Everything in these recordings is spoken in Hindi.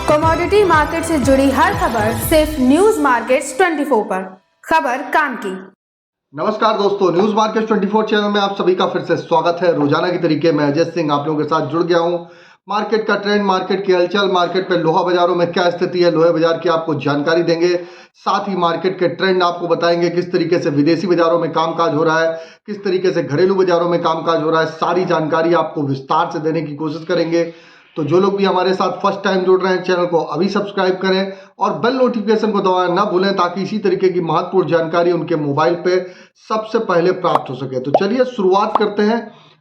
कमोडिटी मार्केट से जुड़ी हर खबर सिर्फ न्यूज मार्केट्स 24 पर। खबर काम की। नमस्कार दोस्तों, न्यूज मार्केट 24 चैनल में आप सभी का फिर से स्वागत है। रोजाना की तरीके मैं अजय सिंह आप लोगों के साथ जुड़ गया हूं। मार्केट का ट्रेंड, मार्केट की हलचल, मार्केट पे लोहा बाजारों में क्या स्थिति है, लोहे बाजार की आपको जानकारी देंगे। साथ ही मार्केट के ट्रेंड आपको बताएंगे, किस तरीके से विदेशी बाजारों में कामकाज हो रहा है, किस तरीके से घरेलू बाजारों में कामकाज हो रहा है। सारी जानकारी आपको विस्तार से देने की कोशिश करेंगे। तो जो लोग भी हमारे साथ फर्स्ट टाइम जुड़ रहे हैं, चैनल को अभी सब्सक्राइब करें और बेल नोटिफिकेशन को दबाना ना भूलें, ताकि इसी तरीके की महत्वपूर्ण जानकारी उनके मोबाइल पे सबसे पहले प्राप्त हो सके। तो चलिए शुरुआत करते हैं।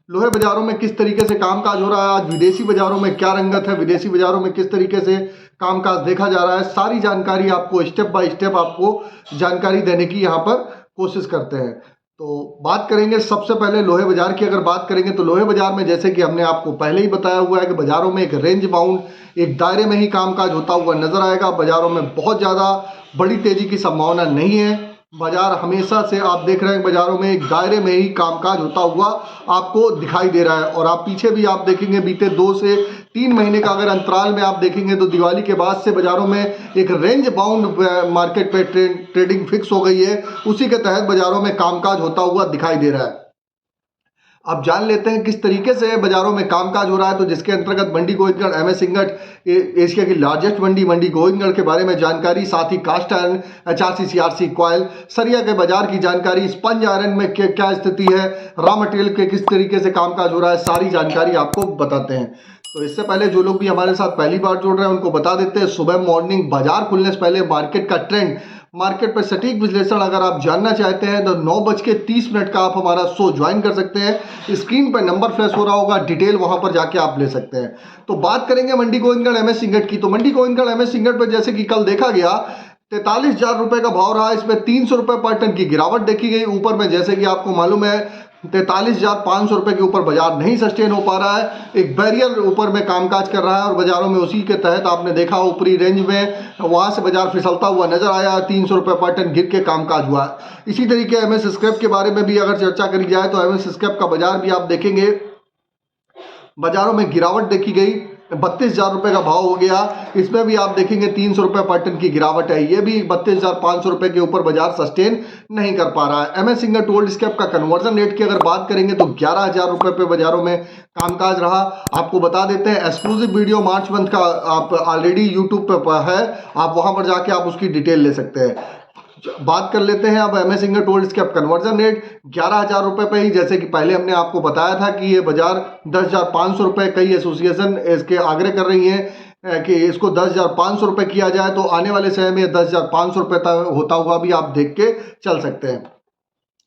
लोहे बाजारों में किस तरीके से कामकाज हो रहा है, आज विदेशी बाजारों में क्या रंगत है, विदेशी बाजारों में किस तरीके से कामकाज देखा जा रहा है, सारी जानकारी आपको स्टेप बाय स्टेप आपको जानकारी देने की यहाँ पर कोशिश करते हैं। तो बात करेंगे सबसे पहले लोहे बाजार की। अगर बात करेंगे तो लोहे बाजार में, जैसे कि हमने आपको पहले ही बताया हुआ है कि बाजारों में एक रेंज बाउंड, एक दायरे में ही कामकाज होता हुआ नजर आएगा। बाजारों में बहुत ज़्यादा बड़ी तेजी की संभावना नहीं है। बाजार हमेशा से आप देख रहे हैं, बाजारों में एक दायरे में ही कामकाज होता हुआ आपको दिखाई दे रहा है। और आप पीछे भी आप देखेंगे, बीते 2 से 3 महीने का अगर अंतराल में आप देखेंगे तो दिवाली के बाद से बाजारों में एक रेंज बाउंड मार्केट पे ट्रेडिंग फिक्स हो गई है। उसी के तहत बाजारों में कामकाज होता हुआ दिखाई दे रहा है। अब जान लेते हैं किस तरीके से बाजारों में कामकाज हो रहा है। तो जिसके अंतर्गत Mandi Gobindgarh, MS ingot, Asia की लार्जेस्ट मंडी गोविंदगढ़ के बारे में जानकारी, साथ ही cast iron, HRC, CRC coil, सरिया के बाजार की जानकारी, स्पंज आयरन में क्या स्थिति है, रॉ मटेरियल के किस तरीके से कामकाज हो रहा है, सारी जानकारी आपको बताते हैं। तो इससे पहले जो लोग भी हमारे साथ पहली बार जुड़ रहे हैं उनको बता देते हैं, सुबह मॉर्निंग बाजार खुलने से पहले मार्केट का ट्रेंड, मार्केट पर सटीक विश्लेषण अगर आप जानना चाहते हैं तो 9:30 का आप हमारा शो ज्वाइन कर सकते हैं। स्क्रीन पर नंबर फ्लैश हो रहा होगा, डिटेल वहां पर जाके आप ले सकते हैं। तो बात करेंगे मंडी गोविंदगढ़, एमएस इंगट की। तो मंडी गोविंदगढ़, एमएस इंगट पर जैसे कि कल देखा गया 43,000 रुपए का भाव रहा। इसमें 300 रुपए पर टन की गिरावट देखी गई। ऊपर में जैसे कि आपको मालूम है 43,500 रुपए के ऊपर बाजार नहीं सस्टेन हो पा रहा है। एक बैरियर ऊपर में कामकाज कर रहा है और बाजारों में उसी के तहत आपने देखा ऊपरी रेंज में वहां से बाजार फिसलता हुआ नजर आया। 300 रुपए पर टन गिर के कामकाज हुआ। इसी तरीके एमएस स्क्रैप के बारे में भी अगर चर्चा करी जाए तो एमएस स्क्रैप का बाजार भी आप देखेंगे, बाजारों में गिरावट देखी गई। 32,000 रुपए का भाव हो गया। इसमें भी आप देखेंगे 300 रुपए पर टन की गिरावट है। ये भी 32,500 रुपए के ऊपर बाजार सस्टेन नहीं कर पा रहा है। एमएस इंगट ओल्ड स्क्रैप का कन्वर्जन रेट की अगर बात करेंगे तो 11,000 रुपए पे बाजारों में कामकाज रहा। आपको बता देते हैं एक्सक्लूसिव वीडियो मार्च मंथ का आप ऑलरेडी यूट्यूब पे है, आप वहां पर जाके आप उसकी डिटेल ले सकते हैं। बात कर लेते हैं अब MS ingot old scrap conversion rate 11,000 रुपए पे ही, जैसे कि पहले हमने आपको बताया था कि ये बाजार 10,500 रुपए, कई एसोसिएशन इसके आग्रह कर रही हैं कि इसको 10,500 रुपए किया जाए। तो आने वाले समय में 10,500 रुपए तक होता हुआ भी आप देख के चल सकते हैं।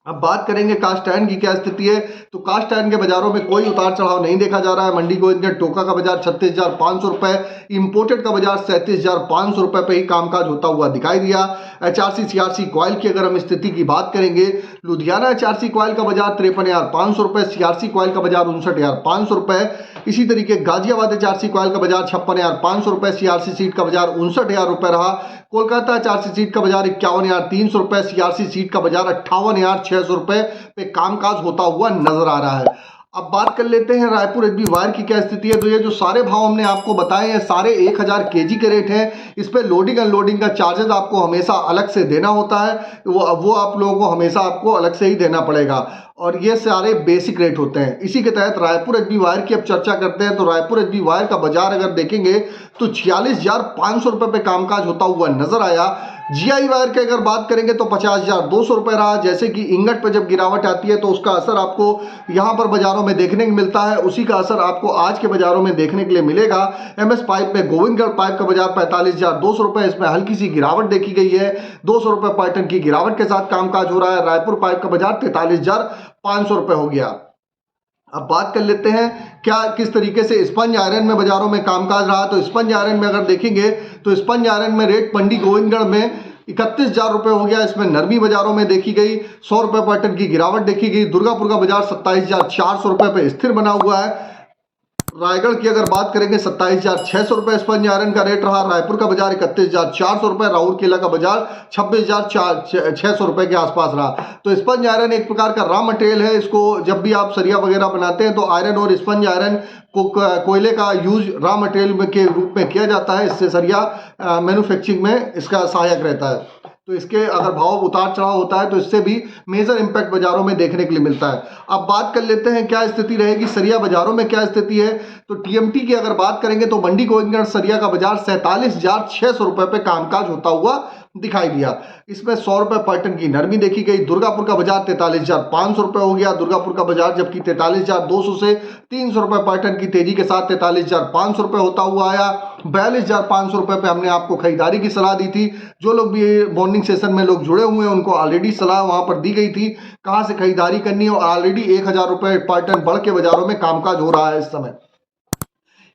अब बात करेंगे कास्ट आयरन की क्या स्थिति है। तो कास्ट आयरन के बाजारों में कोई उतार चढ़ाव नहीं देखा जा रहा है। मंडी गोविंदगढ़ टोका का बाजार 36,500 रुपए, इंपोर्टेड का बाजार 37,500 रुपए पे ही कामकाज होता हुआ दिखाई दिया। एचआरसी, सीआरसी कॉयल की अगर हम स्थिति की बात करेंगे, लुधियाना एचआरसी कॉयल का बाजार 53,500 रुपए, सीआरसी कॉयल का बाजार 59,500 रुपए। इसी तरीके गाजियाबाद एचआरसी कॉयल का बाजार 56,500 रुपए, सीआरसी सीट का बाजार 59,000 रुपए रहा। कोलकाता एचआरसी सीट का बाजार 51,300 रुपए, सीआरसी सीट का बाजार 58,600 रुपए पे कामकाज होता हुआ नजर आ रहा है। अब बात कर लेते हैं रायपुर एचबी वायर की क्या स्थिति है। तो ये जो सारे भाव हमने आपको बताए हैं, सारे 1000 केजी के रेट हैं। इस पे लोडिंग अनलोडिंग का चार्जेस आपको हमेशा अलग से देना होता है, वो आप लोगों को हमेशा आपको अलग से ही देना पड़ेगा। और ये सारे बेसिक रेट होते हैं। इसी के तहत रायपुर एचबी वायर की अब चर्चा करते हैं। तो रायपुर एचबी वायर का बाजार अगर देखेंगे तो 46,500 रुपए पे कामकाज होता हुआ नजर आया। जीआई वायर की अगर बात करेंगे तो 50,200 रुपए रहा। जैसे कि इंगट पर जब गिरावट आती है तो उसका असर आपको यहां पर बाजारों में देखने को मिलता है, उसी का असर आपको आज के बाजारों में देखने के लिए मिलेगा। एमएस पाइप में गोविंदगढ़ पाइप का बाजार 45,200 रुपए, इसमें हल्की सी गिरावट देखी गई है। 200 रुपए पर टन की गिरावट के साथ कामकाज हो रहा है। रायपुर पाइप का बाजार 43,500 रुपए हो गया। अब बात कर लेते हैं क्या किस तरीके से स्पंज आयरन में बाजारों में कामकाज रहा। तो स्पंज आयरन में अगर देखेंगे तो स्पंज आयरन में रेट मंडी गोविंदगढ़ में 31,000 रुपए हो गया। इसमें नरमी बाजारों में देखी गई 100 रुपए पर टन की गिरावट देखी गई। दुर्गापुर का बाजार 27,400 रुपए पे स्थिर बना हुआ है। रायगढ़ की अगर बात करेंगे 27,600 रुपए स्पंज आयरन का रेट रहा। रायपुर का बाजार 31,400 रुपए, राउरकेला का बाजार 26,600 रुपए के आसपास रहा। तो स्पंज आयरन एक प्रकार का रॉ मटेरियल है। इसको जब भी आप सरिया वगैरह बनाते हैं तो आयरन और स्पंज आयरन को कोयले का यूज रॉ मटेरियल के रूप में किया जाता है। इससे सरिया मैन्युफैक्चरिंग में इसका सहायक रहता है। तो इसके अगर भाव उतार चढ़ाव होता है तो इससे भी मेजर इंपैक्ट बाजारों में देखने के लिए मिलता है। अब बात कर लेते हैं क्या स्थिति रहेगी सरिया बाजारों में, क्या स्थिति है। तो टीएमटी की अगर बात करेंगे तो मंडी गोविंदगढ़ सरिया का बाजार 47,600 रुपए पे कामकाज होता हुआ दिखाई दिया। इसमें 100 रुपए पर टन की नरमी देखी गई। दुर्गापुर का बाजार 43,500 रुपए हो गया दुर्गापुर का बाजार, जबकि 43,200 से 300 रुपए पर टन की तेजी के साथ 43,500 रुपए होता हुआ आया। 42,500 रुपए पे हमने आपको खरीदारी की सलाह दी थी। जो लोग भी मॉर्निंग सेशन में लोग जुड़े हुए हैं उनको ऑलरेडी सलाह वहां पर दी गई थी कहां से खरीदारी करनी है, और ऑलरेडी 1,000 रुपए पर टन बढ़ के बाजारों में कामकाज हो रहा है इस समय।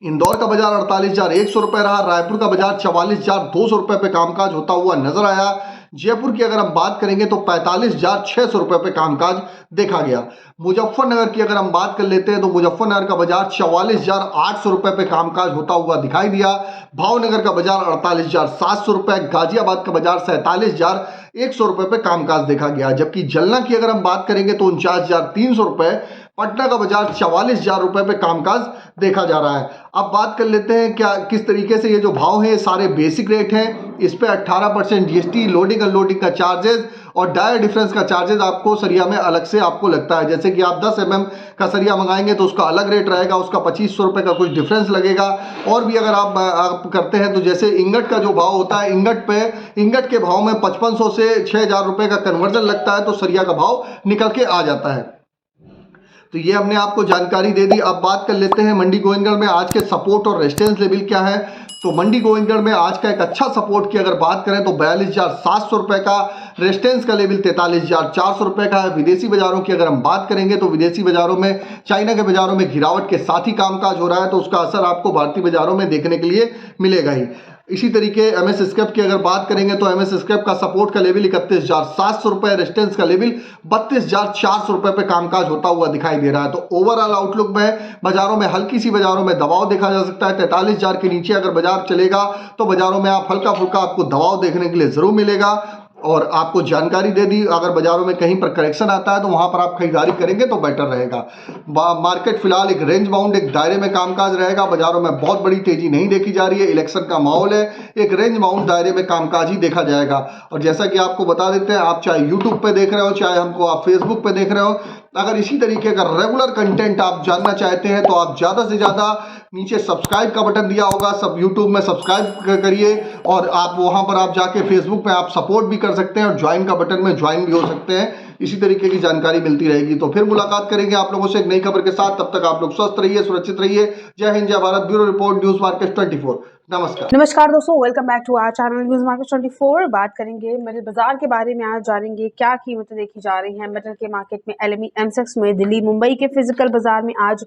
इंदौर का बाजार 48,100 रुपए रहा। रायपुर का बाजार 44,200 रुपए पे कामकाज होता हुआ नजर आया। जयपुर की अगर हम बात करेंगे तो 45,600 रुपए पे कामकाज देखा गया। मुजफ्फरनगर की अगर हम बात कर लेते हैं तो मुजफ्फरनगर का बाजार 44,800 रुपए पे कामकाज होता हुआ दिखाई दिया। भावनगर का बाजार 48,700 रुपए, गाजियाबाद का बाजार 47,100 रुपए पे कामकाज देखा गया। जबकि जलना की अगर हम बात करेंगे तो 49,300 रुपए, पटना का बाजार 44,000 रुपए पे कामकाज देखा जा रहा है। अब बात कर लेते हैं क्या किस तरीके से ये जो भाव है सारे बेसिक रेट हैं। इस पे 18% जीएसटी, लोडिंग अनलोडिंग का चार्जेस और डायर डिफरेंस का चार्जेस आपको सरिया में अलग से आपको लगता है। जैसे कि आप 10 mm का सरिया मंगाएंगे तो उसका अलग रेट रहेगा, उसका 2500 रुपए का कुछ डिफरेंस लगेगा। और भी अगर आप करते हैं तो जैसे इंगट का जो भाव होता है, इंगट के भाव में 5500 से 6,000 रुपए का कन्वर्जन लगता है तो सरिया का भाव निकल के आ जाता है। तो ये हमने आपको जानकारी दे दी। अब बात कर लेते हैं मंडी गोविंदगढ़ में आज के सपोर्ट और रेजिस्टेंस लेवल क्या है। तो मंडी गोविंदगढ़ में आज का एक अच्छा सपोर्ट की अगर बात करें तो 42,700 रुपए का, रेजिस्टेंस का लेवल 43,400 रुपए का है। विदेशी बाजारों की अगर हम बात करेंगे तो विदेशी बाजारों में चाइना के बाजारों में गिरावट के साथ ही कामकाज हो रहा है, तो उसका असर आपको भारतीय बाजारों में देखने के लिए मिलेगा ही। इसी तरीके एमएस स्क्रैप की अगर बात करेंगे तो एमएस स्क्रैप का सपोर्ट का लेवल 31,700 रुपए, रेजिस्टेंस का लेवल 32,400 रुपए पे कामकाज होता हुआ दिखाई दे रहा है। तो ओवरऑल आउटलुक में बाजारों में हल्की सी बाजारों में दबाव देखा जा सकता है। 43,000 के नीचे अगर बाजार चलेगा तो बाजारों में आप हल्का फुल्का आपको दबाव देखने के लिए जरूर मिलेगा। और आपको जानकारी दे दी, अगर बाजारों में कहीं पर करेक्शन आता है तो वहां पर आप खरीदारी करेंगे तो बेटर रहेगा। मार्केट फिलहाल एक रेंज बाउंड एक दायरे में कामकाज रहेगा। बाजारों में बहुत बड़ी तेजी नहीं देखी जा रही है, इलेक्शन का माहौल है, एक रेंज बाउंड दायरे में कामकाज ही देखा जाएगा। और जैसा कि आपको बता देते हैं, आप चाहे यूट्यूब पे देख रहे हो चाहे हमको आप फेसबुक पे देख रहे हो, अगर इसी तरीके का रेगुलर कंटेंट आप जानना चाहते हैं तो आप ज्यादा से ज्यादा नीचे सब्सक्राइब का बटन दिया होगा, सब यूट्यूब में सब्सक्राइब करिए और आप वहां पर आप जाके फेसबुक पे आप सपोर्ट भी कर सकते हैं और ज्वाइन का बटन में ज्वाइन भी हो सकते हैं। इसी तरीके की जानकारी मिलती रहेगी। तो फिर मुलाकात करेंगे आप लोगों से एक नई खबर के साथ। तब तक आप लोग स्वस्थ रहिए, सुरक्षित रहिए। जय हिंद, जय Bharat. Bureau report, news market 24। नमस्कार दोस्तों, welcome back to our channel news market 24। बात करेंगे मेटल बाजार के बारे में। आज जानेंगे क्या कीमतें देखी जा रही हैं मेटल के मार्केट में। एलएमई एमसेक्स में दिल्ली मुंबई के फिजिकल बाजार में आज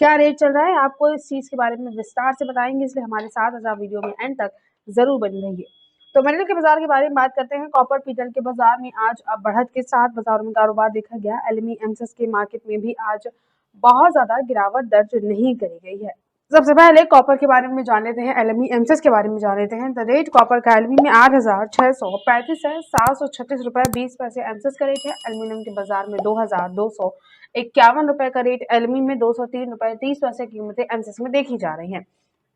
क्या रेट चल रहा है, आपको इस चीज के बारे में विस्तार से बताएंगे, इसलिए हमारे साथ आज आप वीडियो में एंड तक जरूर बने रहिए। तो मेटल के बाजार के बारे में बात करते हैं। कॉपर पीतल के बाजार में आज बढ़त के साथ बाजारों में कारोबार देखा गया। एलएमई एमसेक्स के मार्केट में भी आज बहुत ज्यादा गिरावट दर्ज नहीं करी गई है। सबसे पहले कॉपर के बारे में जान लेते हैं, एलएमई एमसेक्स के बारे में जान लेते हैं। द रेट कॉपर का एलएमई में 8,635 है, 736 रुपए 20 पैसे एमसेक्स का रेट है। एल्यूमिनियम के बाजार में 2,251 रुपए का रेट, एलएमई में 203 रुपए 30 पैसे कीमतें एमसेक्स में देखी जा रही हैं।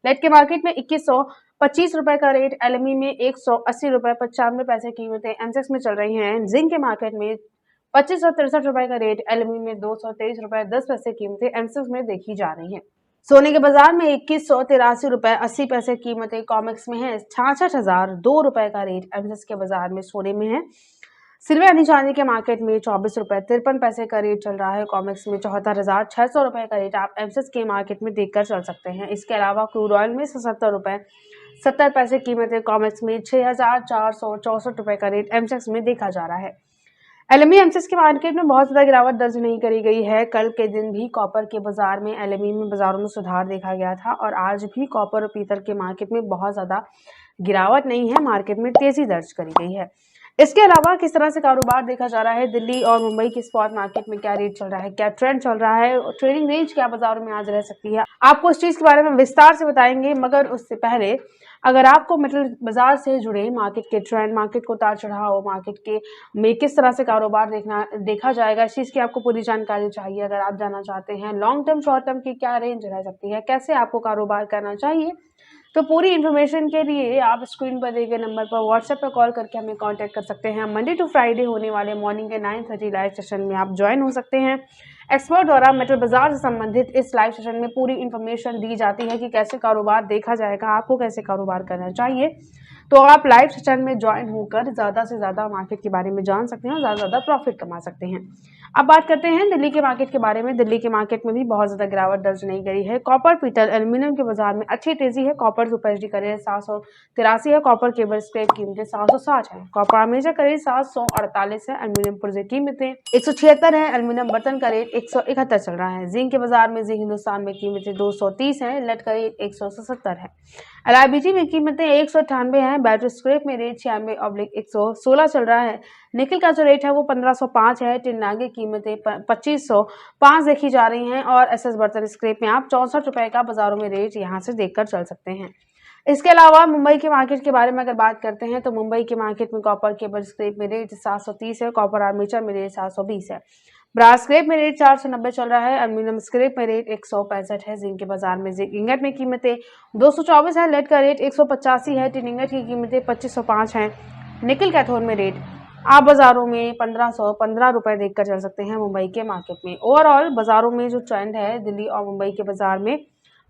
लेड के मार्केट में 2,125 रुपए का रेट, एलएमई में 180 रुपए 95 पैसे कीमतें एमसेक्स में चल रही हैं। जिंक के मार्केट में 2,563 रुपए का रेट, एलएमई में 223 रुपए 10 पैसे कीमतें एमसेक्स में देखी जा रही हैं। सोने के बाजार में 2,183 रुपए 80 पैसे कीमतें कॉमेक्स में है। 66,002 रुपए का रेट एमसेक्स के बाजार में सोने में है। सिल्वर यानी चांदी के मार्केट में 24 रुपए 53 पैसे का रेट चल रहा है। कॉमेक्स में 74,600 रुपए का रेट आप एमसेक्स के मार्केट में देखकर चल सकते हैं। इसके अलावा क्रूड ऑयल में 77 रुपए 70 पैसे कीमतें, कॉमेक्स में 6,464 रुपए का रेट एमसेक्स में देखा जा रहा है। एलएमई एमसेक्स के मार्केट में बहुत ज्यादा गिरावट दर्ज नहीं करी गई है। कल के दिन भी कॉपर के बाजार में एलएमई में बाजारों में सुधार देखा गया था और आज भी कॉपर और पीतल के मार्केट में बहुत ज्यादा गिरावट नहीं है, मार्केट में तेजी दर्ज करी गई है। इसके अलावा किस तरह से कारोबार देखा जा रहा है, दिल्ली और मुंबई की स्पॉट मार्केट में क्या रेट चल रहा है, क्या ट्रेंड चल रहा है, ट्रेडिंग रेंज क्या बाजार में आज रह सकती है, आपको इस चीज के बारे में विस्तार से बताएंगे। मगर उससे पहले अगर आपको मेटल बाजार से जुड़े मार्केट के ट्रेंड, मार्केट को उतार चढ़ाव, मार्केट के में किस तरह से कारोबार देखा जाएगा, इस चीज की आपको पूरी जानकारी चाहिए। अगर आप जानना चाहते हैं लॉन्ग टर्म शॉर्ट टर्म की क्या रेंज रह सकती है, कैसे आपको कारोबार करना चाहिए, तो पूरी इन्फॉर्मेशन के लिए आप स्क्रीन पर दिए गए नंबर पर व्हाट्सएप पर कॉल करके हमें कांटेक्ट कर सकते हैं। मंडे टू फ्राइडे होने वाले मॉर्निंग के 9:30 लाइव सेशन में आप ज्वाइन हो सकते हैं। एक्सपर्ट द्वारा मेटल बाजार से संबंधित इस लाइव सेशन में पूरी इन्फॉर्मेशन दी जाती है कि कैसे कारोबार देखा जाएगा, आपको कैसे कारोबार करना चाहिए। तो आप लाइव सेशन में ज्वाइन होकर ज़्यादा से ज़्यादा मार्केट के बारे में जान सकते हैं और ज़्यादा से ज़्यादा प्रॉफिट कमा सकते हैं। अब बात करते हैं दिल्ली के मार्केट के बारे में। दिल्ली के मार्केट में भी बहुत ज़्यादा गिरावट दर्ज नहीं करी है। कॉपर, पीतल, एल्यूमिनियम के बाजार में अच्छी तेजी है। कॉपर सुपर एचडी का रेट 783 है। कॉपर केबल स्क्रेप कीमतें 760 है। कॉपर हमेशा का रेट 748 है। एल्यूमिनियम पुर्जे कीमतें 176 है। एल्यूमिनियम बर्तन का रेट 171 चल रहा है। जिंक के बाजार में जिंक हिंदुस्तान में कीमतें 230 है। लेड का रेट 177 है। LIBG में कीमतें 198 है। बैटरी स्क्रैप में रेट 96/116 चल रहा है। निकल का जो रेट है वो 1505 है। टिन की कीमतें 2505 देखी जा रही हैं और SS बर्तन स्क्रैप में आप 64 रुपए का बाजारों में रेट यहां से देखकर चल सकते हैं। इसके अलावा मुंबई के मार्केट के बारे में अगर बात करते हैं तो मुंबई के मार्केट में कॉपर केबल स्क्रैप में रेट 730 है। कॉपर आर्मेचर में रेट 720 है। ब्रास स्क्रैप में रेट 490 चल रहा है। एल्यूमिनियम स्क्रैप में रेट 165 है। जिंक के बाजार में जिंक इंगट में कीमतें 224 है। लेड का रेट 185 है। टिन इंगट की कीमतें 2505 है। निकल कैथोड में रेट आप बाजारों में 1515 रुपए देखकर चल सकते हैं मुंबई के मार्केट में। ओवरऑल बाजारों में जो ट्रेंड है दिल्ली और मुंबई के बाजार में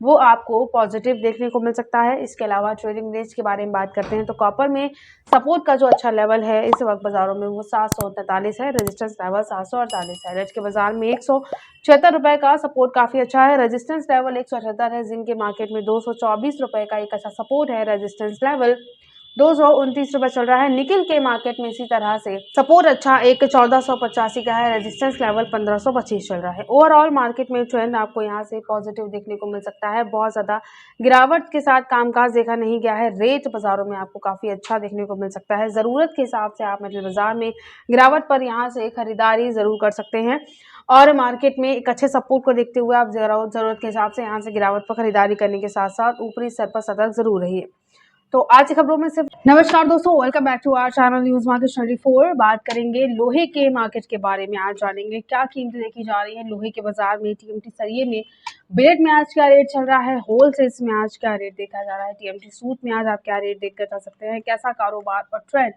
वो आपको पॉजिटिव देखने को मिल सकता है। इसके अलावा ट्रेडिंग रेंज के बारे में बात करते हैं तो कॉपर में सपोर्ट का जो अच्छा लेवल है इस वक्त बाजारों में वो 743 है। रेजिस्टेंस लेवल 748 है। रेड के बाजार में 176 रुपए का सपोर्ट काफी अच्छा है। रेजिस्टेंस लेवल 178 है। जिंक के मार्केट में 224 रुपए का एक अच्छा सपोर्ट है। रेजिस्टेंस लेवल 229 रुपए चल रहा है। निकिल के मार्केट में इसी तरह से सपोर्ट अच्छा एक 1485 का है। रेजिस्टेंस लेवल 1525 चल रहा है। ओवरऑल मार्केट में ट्रेंड आपको यहाँ से पॉजिटिव देखने को मिल सकता है। बहुत ज्यादा गिरावट के साथ कामकाज देखा नहीं गया है। रेट बाजारों में आपको काफी अच्छा देखने को मिल सकता है। जरूरत के हिसाब से आप मेटल बाजार में गिरावट पर यहाँ से खरीदारी जरूर कर सकते हैं और मार्केट में एक अच्छे सपोर्ट को देखते हुए आप जरूरत के हिसाब से यहाँ से गिरावट पर खरीदारी करने के साथ साथ ऊपरी स्तर पर सतर्क जरूर रहिए। तो आज की खबरों में सिर्फ नमस्कार दोस्तों, welcome back to our channel news market 24। बात करेंगे लोहे के मार्केट के बारे में। आज जानेंगे क्या कीमतें देखी जा रही है लोहे के बाजार में। TMT सरिये में बिलेट में आज क्या रेट चल रहा है, होलसेल्स में आज क्या रेट देखा जा रहा है, TMT सूट में आज आप क्या रेट देखकर चल सकते हैं, कैसा कारोबार और ट्रेंड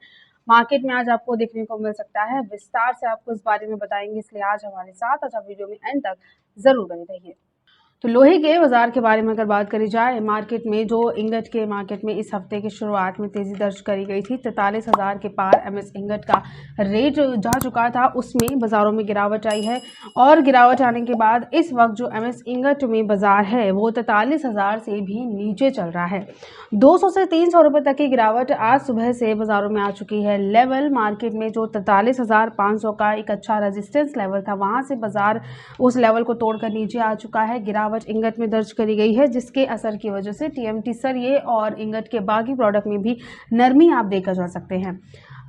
मार्केट में आज आपको देखने को मिल सकता है, विस्तार से आपको इस बारे में बताएंगे। इसलिए आज हमारे साथ अच्छा वीडियो में एंड तक जरूर बने रहिए। तो लोहे के बाजार के बारे में अगर बात करी जाए, मार्केट में जो इंगट के मार्केट में इस हफ्ते की शुरुआत में तेजी दर्ज करी गई थी। 43,000 के पार MS इंगट का रेट जा चुका था, उसमें बाजारों में गिरावट आई है और गिरावट आने के बाद इस वक्त जो MS इंगट में बाजार है वो 43,000 से भी नीचे चल रहा है। 200 से 300 रुपए तक की गिरावट आज सुबह से बाजारों में आ चुकी है। लेवल मार्केट में जो 43,500 का एक अच्छा रेजिस्टेंस लेवल था वहां से बाजार उस लेवल को तोड़कर नीचे आ चुका है। गिरावट इंगट में दर्ज करी गई है, जिसके असर की वजह से TMT सरिये और इंगट के बाकी प्रोडक्ट में भी नरमी आप देखकर जा सकते हैं।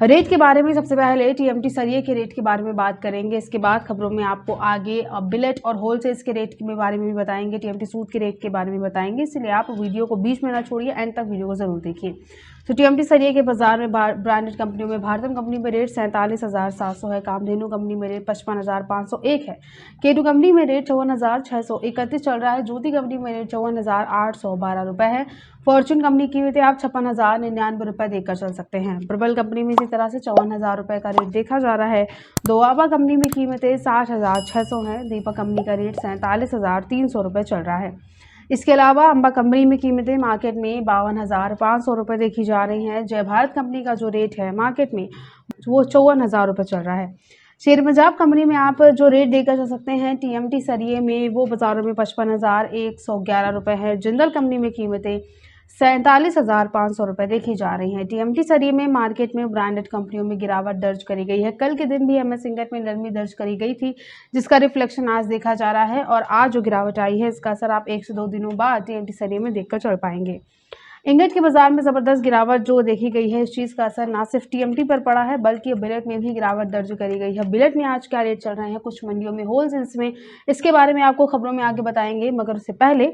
रेट के बारे में सबसे पहले TMT सरिये के रेट के बारे में बात करेंगे। इसके बाद खबरों में आपको आगे बिलेट और होलसेल्स के रेट के बारे में भी बताएंगे, TMT सूट के रेट के बारे में बताएंगे। इसलिए आप वीडियो को बीच में ना छोड़िए, एंड तक वीडियो को जरूर देखिए। तो TMT सरिये के बाजार में ब्रांडेड कंपनियों में भारतम कंपनी में रेट 47,700 है। कामधेनु कंपनी में रेट 55,501 है। K2 कंपनी में रेट 54,631 चल रहा है। ज्योति कंपनी में रेट 54,812 रुपए है। फॉर्चून कंपनी की कीमतें आप 56,099 रुपए देकर चल सकते हैं। प्रबल कंपनी में इसी तरह से 54,000 रुपए का रेट देखा जा रहा है। दोआबा कंपनी में कीमतें 60,600 है। दीपक कंपनी का रेट 47,300 रुपए चल रहा है। इसके अलावा अंबा कंपनी में कीमतें मार्केट में 52,500 रुपए देखी जा रही हैं। जय भारत कंपनी का जो रेट है मार्केट में वो 54,000 रुपए चल रहा है। शेर पंजाब कंपनी में आप जो रेट देखकर चल सकते हैं TMT सरिये में वो बाजारों में 55,111 रुपए है। जिंदल कंपनी में कीमतें 47,500 रुपए देखी जा रही हैं। TMT सरिये में मार्केट में ब्रांडेड कंपनियों में गिरावट दर्ज करी गई है। कल के दिन भी MS इंगट में नरमी दर्ज करी गई थी, जिसका रिफ्लेक्शन आज देखा जा रहा है और आज जो गिरावट आई है इसका असर आप 1 से 2 दिनों बाद TMT सरिये में देखकर चल पाएंगे। इंगट के बाजार में जबरदस्त गिरावट जो देखी गई है, इस चीज का असर ना सिर्फ टीएमटी पर पड़ा है बल्कि बिलेट में भी गिरावट दर्ज करी गई है। बिलेट में आज क्या रेट चल रहे हैं कुछ मंडियों में, होलसेल्स में, इसके बारे में आपको खबरों में आगे बताएंगे। मगर उससे पहले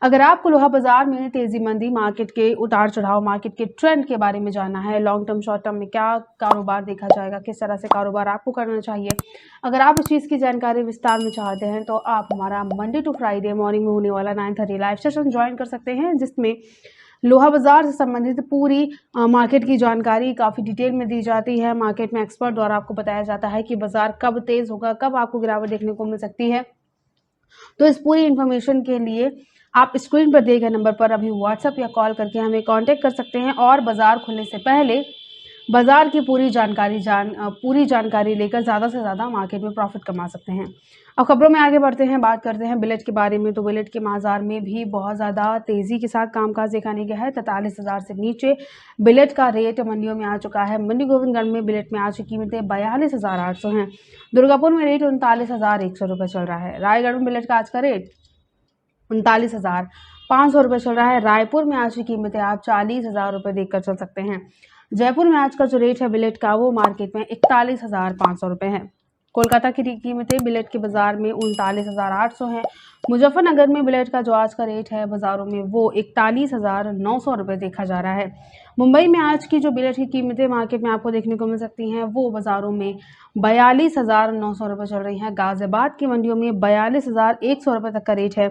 अगर आपको लोहा बाजार में तेजी मंदी, मार्केट के उतार चढ़ाव, मार्केट के ट्रेंड के बारे में जानना है, लॉन्ग टर्म शॉर्ट टर्म में क्या कारोबार देखा जाएगा, किस तरह से कारोबार आपको करना चाहिए, अगर आप इस चीज की जानकारी विस्तार में चाहते हैं तो आप हमारा मंडे टू फ्राइडे मॉर्निंग में होने वाला 9:30 लाइव सेशन ज्वाइन कर सकते हैं, जिसमें लोहा बाजार से संबंधित पूरी मार्केट की जानकारी काफ़ी डिटेल में दी जाती है। मार्केट में एक्सपर्ट द्वारा आपको बताया जाता है कि बाजार कब तेज होगा, कब आपको गिरावट देखने को मिल सकती है। तो इस पूरी इन्फॉर्मेशन के लिए आप स्क्रीन पर दिए गए नंबर पर अभी व्हाट्सएप या कॉल करके हमें कांटेक्ट कर सकते हैं और बाजार खुलने से पहले बाजार की पूरी जानकारी लेकर ज़्यादा से ज़्यादा मार्केट में प्रॉफिट कमा सकते हैं। अब खबरों में आगे बढ़ते हैं, बात करते हैं बिलेट के बारे में। तो बिलेट के बाजार में भी बहुत ज़्यादा तेज़ी के साथ कामकाज देखा नहीं गया है। 43,000 से नीचे बिलेट का रेट मंडियों में आ चुका है। मंडी गोविंदगढ़ में बिलेट में आज की कीमतें 42,800 हैं। दुर्गापुर में रेट 39,100 रुपये चल रहा है। रायगढ़ में बिलेट का आज का रेट 39,500 रुपये चल रहा है। रायपुर में आज की कीमतें आप 40,000 रुपये देखकर चल सकते हैं। जयपुर में आज का जो रेट है बिलेट का वो मार्केट में 41,500 रुपये है। कोलकाता की कीमतें बिलेट के बाजार में 39,800 हैं। मुजफ्फरनगर में बिलेट का जो आज का रेट है बाजारों में वो 41,900 रुपये देखा जा रहा है। मुंबई में आज की जो बिलेट की कीमतें मार्केट में आपको देखने को मिल सकती हैं वो बाजारों में 42,900 रुपये चल रही हैं। गाजियाबाद की मंडियों में 42,100 रुपये तक का रेट है।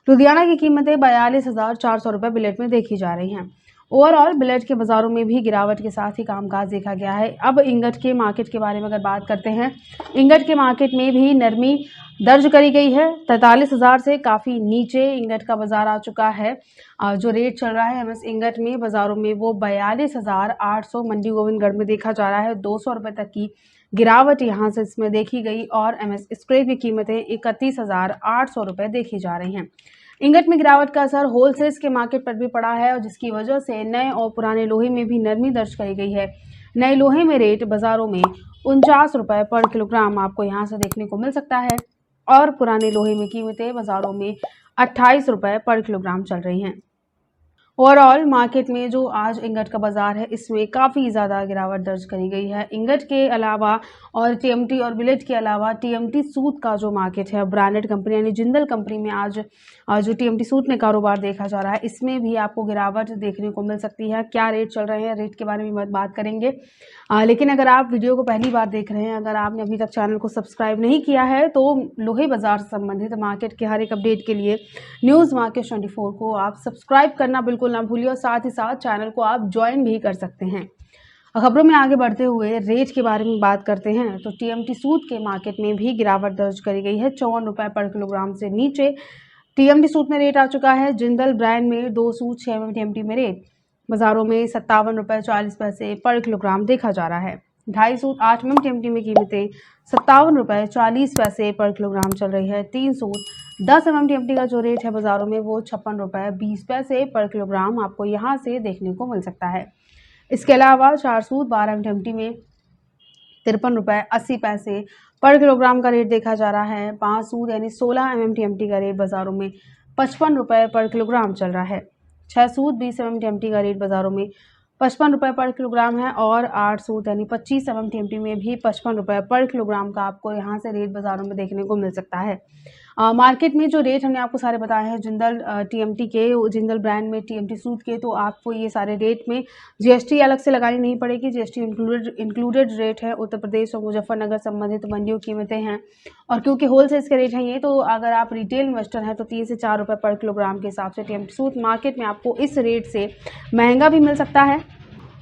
लुधियाना की कीमतें 42,400 रुपये बिलेट में देखी जा रही हैं। ओवरऑल बिलेट के बाज़ारों में भी गिरावट के साथ ही कामकाज देखा गया है। अब इंगट के मार्केट के बारे में अगर बात करते हैं, इंगट के मार्केट में भी नरमी दर्ज करी गई है। 43,000 से काफ़ी नीचे इंगट का बाज़ार आ चुका है। जो रेट चल रहा है एमएस इंगट में बाज़ारों में वो 42,800 मंडी गोविंदगढ़ में देखा जा रहा है। 200 रुपये तक की गिरावट यहाँ से इसमें देखी गई और एमएस स्क्रैप की कीमतें 31,800 रुपये देखी जा रही हैं। इंगट में गिरावट का असर होलसेल्स के मार्केट पर भी पड़ा है और जिसकी वजह से नए और पुराने लोहे में भी नरमी दर्ज करी गई है। नए लोहे में रेट बाजारों में 49 रुपये पर किलोग्राम आपको यहां से देखने को मिल सकता है और पुराने लोहे में कीमतें बाजारों में 28 रुपये पर किलोग्राम चल रही हैं। ओवरऑल मार्केट में जो आज इंगट का बाजार है इसमें काफ़ी ज़्यादा गिरावट दर्ज करी गई है। इंगट के अलावा और टीएमटी और बिलेट के अलावा टीएमटी सूत का जो मार्केट है, ब्रांडेड कंपनी यानी जिंदल कंपनी में आज जो टीएमटी सूत में कारोबार देखा जा रहा है इसमें भी आपको गिरावट देखने को मिल सकती है। क्या रेट चल रहे हैं, रेट के बारे में बात करेंगे। लेकिन अगर आप वीडियो को पहली बार देख रहे हैं, अगर आपने अभी तक चैनल को सब्सक्राइब नहीं किया है तो लोहे बाजार से संबंधित मार्केट के हर एक अपडेट के लिए न्यूज़ मार्केट 24 को आप सब्सक्राइब करना बिल्कुल ना भूलिए और साथ ही साथ चैनल को आप ज्वाइन भी कर सकते हैं। खबरों में आगे बढ़ते हुए रेट के बारे में बात करते हैं तो टीएमटी सूत के मार्केट में भी गिरावट दर्ज करी गई है। 54 रुपये पर किलोग्राम से नीचे टीएमटी सूत में रेट आ चुका है। जिंदल ब्रांड में 2 सूत 6 mm टीएमटी में रेट बाजारों में 57 रुपये 40 पैसे पर किलोग्राम देखा जा रहा है। 2.5 सूत 8 mm टीएमटी में कीमतें 57 रुपये 40 पैसे पर किलोग्राम चल रही है। 3 सूत 10 mm टीएमटी का जो रेट है बाजारों में वो 56 रुपये 20 पैसे पर किलोग्राम आपको यहाँ से देखने को मिल सकता है। इसके अलावा 4 सूत 12 mm टीएमटी में 53 रुपये 80 पैसे पर किलोग्राम का रेट देखा जा रहा है। 5 सूत यानी 16 mm टीएमटी का रेट बाजारों में 55 रुपये पर किलोग्राम चल रहा है। 6 सूत 20 mm टीएमटी का रेट बाजारों में 55 रुपये पर किलोग्राम है और 8 सूत यानी 25 mm टीएमटी में भी 55 रुपये पर किलोग्राम का आपको यहाँ से रेट बाजारों में देखने को मिल सकता है। मार्केट में जो रेट हमने आपको सारे बताए हैं जिंदल टीएमटी के, जिंदल ब्रांड में टीएमटी सूट के, तो आपको ये सारे रेट में जीएसटी अलग से लगानी नहीं पड़ेगी। जीएसटी इंक्लूडेड रेट है। उत्तर प्रदेश और मुजफ्फरनगर संबंधित मंडियों की कीमतें हैं और क्योंकि होलसेल्स के रेट हैं ये, तो अगर आप रिटेल इन्वेस्टर हैं तो 3 से 4 रुपये पर किलोग्राम के हिसाब से टीएमटी सूट मार्केट में आपको इस रेट से महंगा भी मिल सकता है।